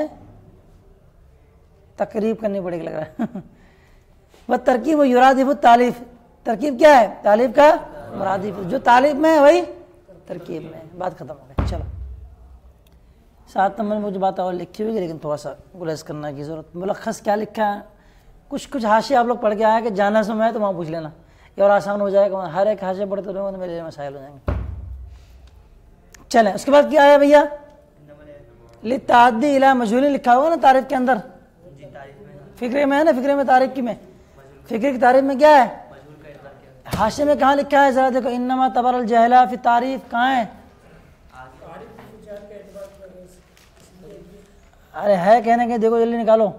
A: تقریب کرنی پڑے گی لگ رہا ہے۔ وہ ترکیب و یرادف التالیف، ترکیب کیا ہے، تالیف کا مرادف، جو تالیف میں ہے وہی ترکیب میں ہے۔ بات ختم ہو گئی۔ چلو 7 نمبر میں مجھے بات اور لکھی ہوئی ہے، لیکن تھوڑا سا گلیز کرنے کی ضرورت۔ ملخص کیا لکھا ہے، کچھ حاشیہ آپ لوگ پڑھ کے آیا کہ جانا سو میں تو وہاں پوچھ لینا، یہ اور آسان ہو جائے گا، ہر ایک حاشیہ پڑھتے رہو تو میرے مسائل ہو جائیں گے. چلیں اس کے بعد کیا ہے بھیا؟ للتعدی الی مجہول لکھا ہوا نا تعریف کے اندر، فکرے میں ہے نا، فکرے میں تعریف کی میں، فکرے کی تعریف میں کیا ہے؟ حاشیے میں کہاں لکھا ہے ذرا دیکھو، انما تبر الجہلا فی تعریف کہاں ہے؟ ارے ہے کہنے کے دیکھو جلدی نکالو.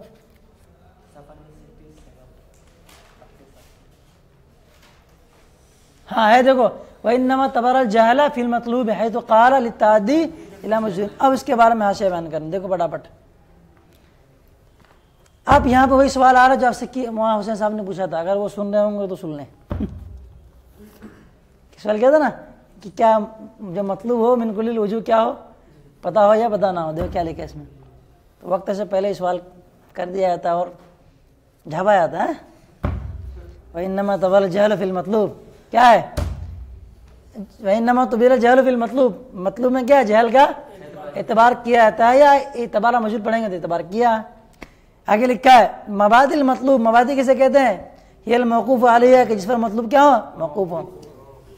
A: ہاں ہے دیکھو، وَإِنَّمَا تَبَرَ الْجَهْلَ فِي الْمَطْلُوبِ حَيْثُ قَالَ لِلتَّعَدِّي إِلَى مَجْهُولٍ. اب اس کے بارے میں حاشیہ بیان کریں، دیکھو پٹافٹ. اب یہاں پہ وہی سوال آ رہا ہے جو آپ سے مولانا حسین صاحب نے پوچھا تھا، اگر وہ سن رہے ہوں گے تو سن لیں. سوال کیا تھا نا کہ کیا جو مطلوب ہو من کل الوجوہ کیا ہو، پتا ہو یا پتا نہ ہو. دیکھو کیا لکھا ہے اس میں، تو وقت سے پہلے ہی سوال کر دیا جاتا اور جھاپا جاتا ہے. وَإِنَّمَا تَبَرَ الْجَهْلُ فِي الْمَطْلُوبِ کیا ہے؟ وَإِنَّمَا تُبِرَ الْجَهْلُ فِي الْمَطْلُوب، مطلوب میں کیا ہے؟ جہل کا اعتبار کیا جاتا ہے، یا اعتبار مجہول پڑھیں گے تو اعتبار کیا. آگے لکھا ہے مبادی المطلوب، مبادی کسے کہتے ہیں؟ یہ الموقوف علیہ، کہ جس پر مطلوب کیا ہو؟ موقوف ہو.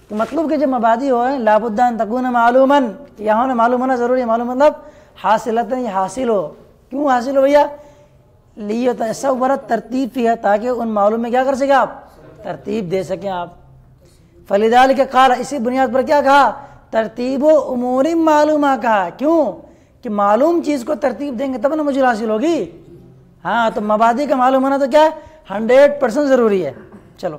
A: تو مطلوب کے جو مبادی ہو لابد ان تکون معلوما، یہاں ہونا معلوم ہونا ضروری ہے. معلوم مطلب حاصلتاً، یہ حاصل ہو. کیوں حاصل ہو بھیا؟ لیتصورت ترتیب فیہا، تاکہ ان معلوم میں کیا کر سکیں آپ؟ ترتیب دے سکیں آپ. فلذالک قال، اسی بنیاد پر کیا کہا؟ ترتیب و امور معلومہ کہا. کیوں کہ معلوم چیز کو ترتیب دیں گے تب نا مجھول حاصل ہوگی. ہاں تو مبادی کا معلوم ہونا تو کیا ہے؟ 100% ضروری ہے. چلو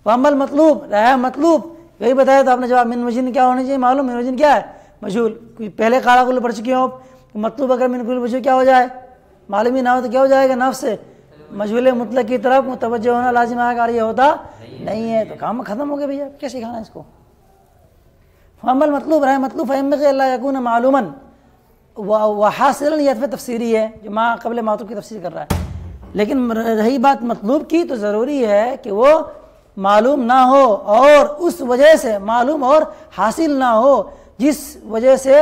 A: وعمل مطلوب، رہا مطلوب، یہی بتایا تو آپ نے جواب. من وجہ کیا ہونا چاہیے؟ معلوم. من وجہ کیا ہے؟ مجہول. پہلے قالا کل پڑھ چکے ہو. مطلوب اگر من کل وجہ کیا ہو جائے؟ معلوم ہی نہ ہو تو کیا ہو جائے گا؟ نفس سے مجہول مطلق کی طرف متوجہ ہونا لازم ہے، اگر یہ ہوتا نہیں ہے تو کام ختم ہو گیا بھیا. کیا سکھانا ہے اس کو؟ عمل مطلوب، رہے مطلوب فَيَنبَغِي أَلَّا يَكُونَ مَعْلُومًا وحاصلاً، یہ عطف تفسیری ہے جو ما قبل معطوف کی تفسیر کر رہا ہے. لیکن رہی بات مطلوب کی تو ضروری ہے کہ وہ معلوم نہ ہو، اور اس وجہ سے معلوم اور حاصل نہ ہو جس وجہ سے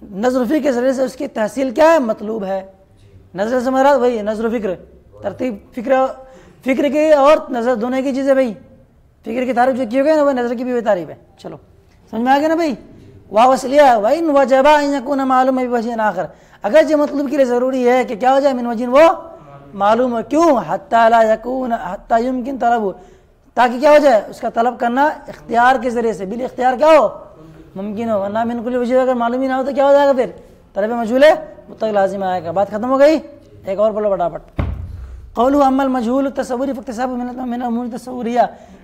A: نظر و فکر کے ذریعے سے اس کی تحصیل کیا ہے؟ مطلوب ہے. نظر سے مراد وہی نظر و فکر، ترتیب فکر کی اور نظر دونوں کی چیزیں. بھائی فکر کی تعریف جو کی ہوگی نا وہ نظر کی بھی تعریف ہے. چلو سمجھ میں آ گیا نا بھائی. واہ وصلیہ وَإِنْ وَجَبَ أَنْ يَكُونَ مَعْلُومًا بِوَجْهٍ آخر، اگر جو مطلوب کے لیے ضروری ہے کہ کیا ہو جائے؟ من وجہ وہ معلوم ہو. کیوں؟ حتی لا یکون، حتی یمکن طلب، تاکہ کیا ہو جائے؟ اس کا طلب کرنا اختیار کے ذریعے سے، بال اختیار کیا ہو؟ ممکن ہو. ورنہ من کل وجہ اگر معلوم ہی نہ ہو تو کیا ہو جائے گا؟ پھر طلب مجہول مطلق لازم آئے گا. بات ختم ہو گئی. ایک اور بولو فٹافٹ. قولو اما المجہول التصوری فاکتساب من امور تصوریہ،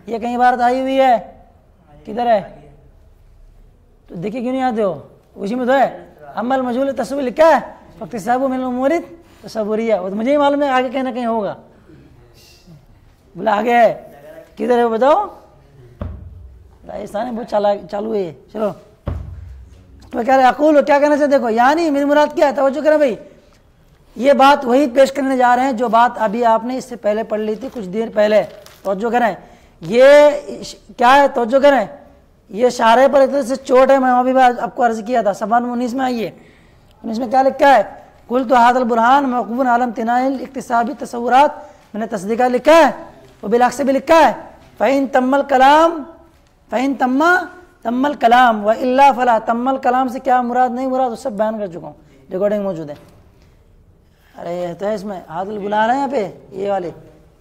A: یہ کہیں عبارت آئی ہوئی ہے، کدھر ہے؟ تو دیکھیں کیوں نہیں آتے ہو؟ اسی میں تو ہے. اما المجہول التصوری لکھا ہے، فاکتساب من امور تصوریہ. وہ تو مجھے ہی معلوم ہے آگے کہیں نہ کہیں ہوگا. بولا آگے ہے، کدھر ہے وہ بتاؤ؟ راجستان میں بہت چالو ہے. چلو تو کہہ رہے اقول، کیا کہنا چاہتے؟ دیکھو یعنی میری مراد کیا ہے؟ توجہ کریں بھائی. یہ بات وہی پیش کرنے جا رہے ہیں جو بات ابھی آپ نے اس سے پہلے پڑھ لی تھی کچھ دیر پہلے. توجہ کریں. یہ کیا ہے؟ توجہ کریں. یہ شارح پر ایک طرح سے چوٹ ہے. میں وہاں بھی آپ کو عرض کیا تھا. صفحہ 19 میں آئیے. 19 میں کیا لکھا ہے؟ قلت هذا البرهان موقوف على امتناع الاکتسابی تصورات، میں نے تصدیقہ لکھا ہے، وہ بالعکس بھی لکھا ہے. فإن تم الکلام، فإن تم الکلام وإلا فلا. تم الکلام سے کیا مراد نہیں مراد وہ سب بیان کر چکا ہوں، ریکارڈنگ موجود ہے. ارے یہ تو ہے اس میں ہاتھ بلا رہے ہیں یہاں پہ، یہ والے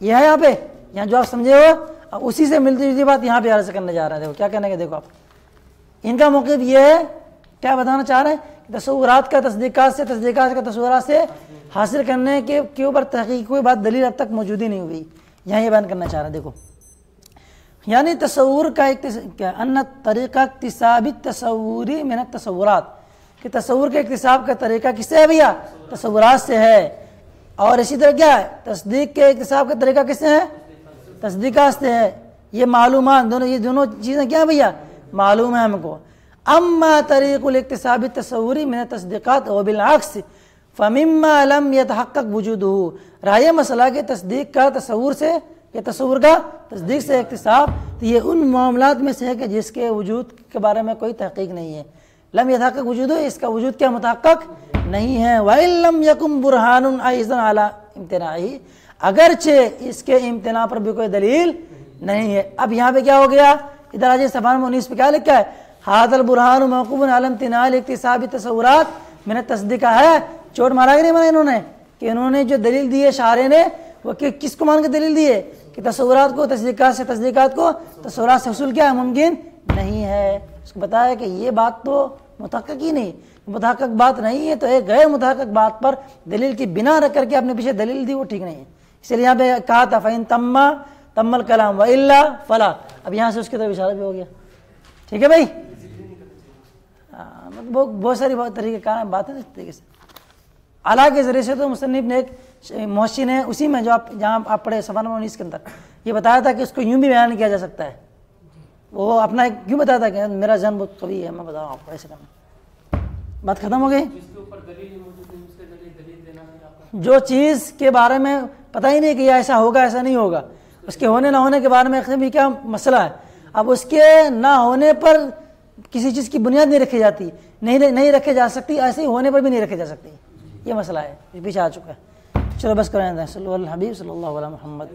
A: یہ ہے یہاں پہ، یہاں جو آپ سمجھے ہو اسی سے ملتی جلتی بات یہاں پہ عرض کرنے جا رہے ہیں. دیکھو کیا کہنے کے، دیکھو آپ ان کا موقف یہ ہے، کیا بتانا چاہ رہے ہیں کہ تصورات کا تصدیقات سے، تصدیقات کا تصورات سے حاصل کرنے کے اوپر تحقیق کوئی بات دلیل اب تک موجود ہی نہیں ہوئی. یہاں یہ بیان کرنا چاہ رہے ہیں. دیکھو یعنی تصور کا ان طریقہ اکتسابی تصوری من التصورات، کہ تصور کے اکتساب کا طریقہ کس سے ہے بھیا؟ تصورات سے ہے. اور اسی طرح کیا ہے؟ تصدیق کے اکتساب کا طریقہ کس سے ہے؟ تصدیقات سے ہے. یہ معلومات دونوں، یہ دونوں چیزیں کیا بھیا؟ معلوم ہے ہم کو. اما طریق الاکتساب التصوری من التصدیقات وبالعکس فمما لم يتحقق وجوده، رائے مسئلہ کے تصدیق کا تصور سے یا تصور کا تصدیق سے اکتساب، تو یہ ان معاملات میں سے ہے کہ جس کے وجود کے بارے میں کوئی تحقیق نہیں ہے. لم يتحقق وجودہ، اس کا وجود کیا متحقق نہیں ہے. وَإِن لَمْ يَكُنْ بُرْهَانٌ أَيْضًا عَلَىٰ امتناعِهِ، اگرچہ اس کے امتناع پر بھی کوئی دلیل نہیں ہے۔ اب یہاں پہ کیا ہو گیا، ادھر آج صفحہ 19 پہ کیا لکھا ہے، ھذا البرہان موقوف علی امتناع اکتساب تصورات من التصدیق ہے۔ چوٹ مارا کہ نہیں مارا انہوں نے، کہ انہوں نے جو دلیل دی ہے شارح نے وہ کس کو مان کے دلیل دی ہے کہ تصورات کو تصدیقات کو تصورات سے حصول کیا ہے ممکن نہیں ہے۔ اس کو بتایا کہ یہ بات تو متحقق ہی نہیں، متحقق بات نہیں ہے، تو ایک غیر متحقق بات پر دلیل کی بنا رکھ کر کے اپنے پیچھے دلیل دی وہ ٹھیک نہیں ہے۔ اس لیے یہاں پہ کہا تھا فَإِن تَمَّ الْكَلَامُ وَإِلَّا فَلَا، اب یہاں سے اس کی طرف اشارہ بھی ہو گیا، ٹھیک ہے بھائی۔ بہت ساری طریقے کار باتیں اس طریقے سے اعلیٰ کے ذریعے سے تو مصنف نے ایک محسن ہے اسی میں جو جہاں آپ پڑھے صفحہ 19 کے اندر یہ بتایا تھا کہ اس کو یوں بھی بیان کیا جا سکتا ہے، وہ اپنا کیوں بتایا تھا کہ میرا ذہن بہت قوی ہے، میں بتا رہا ہوں آپ کو ایسے کرنا۔ بات ختم ہو گئی۔ جو چیز کے بارے میں پتہ ہی نہیں کہ یہ ایسا ہوگا ایسا نہیں ہوگا، اس کے ہونے نہ ہونے کے بارے میں بھی کیا مسئلہ ہے، اب اس کے نہ ہونے پر کسی چیز کی بنیاد نہیں رکھی جاتی، نہیں رکھے جا سکتی، ایسے ہی ہونے پر بھی نہیں رکھے جا سکتی، یہ مسئلہ ہے، یہ پیچھے آ چکا ہے۔ چلو بس کریں، صلی اللہ علیہ وسلم صلی اللہ علیہ محمد۔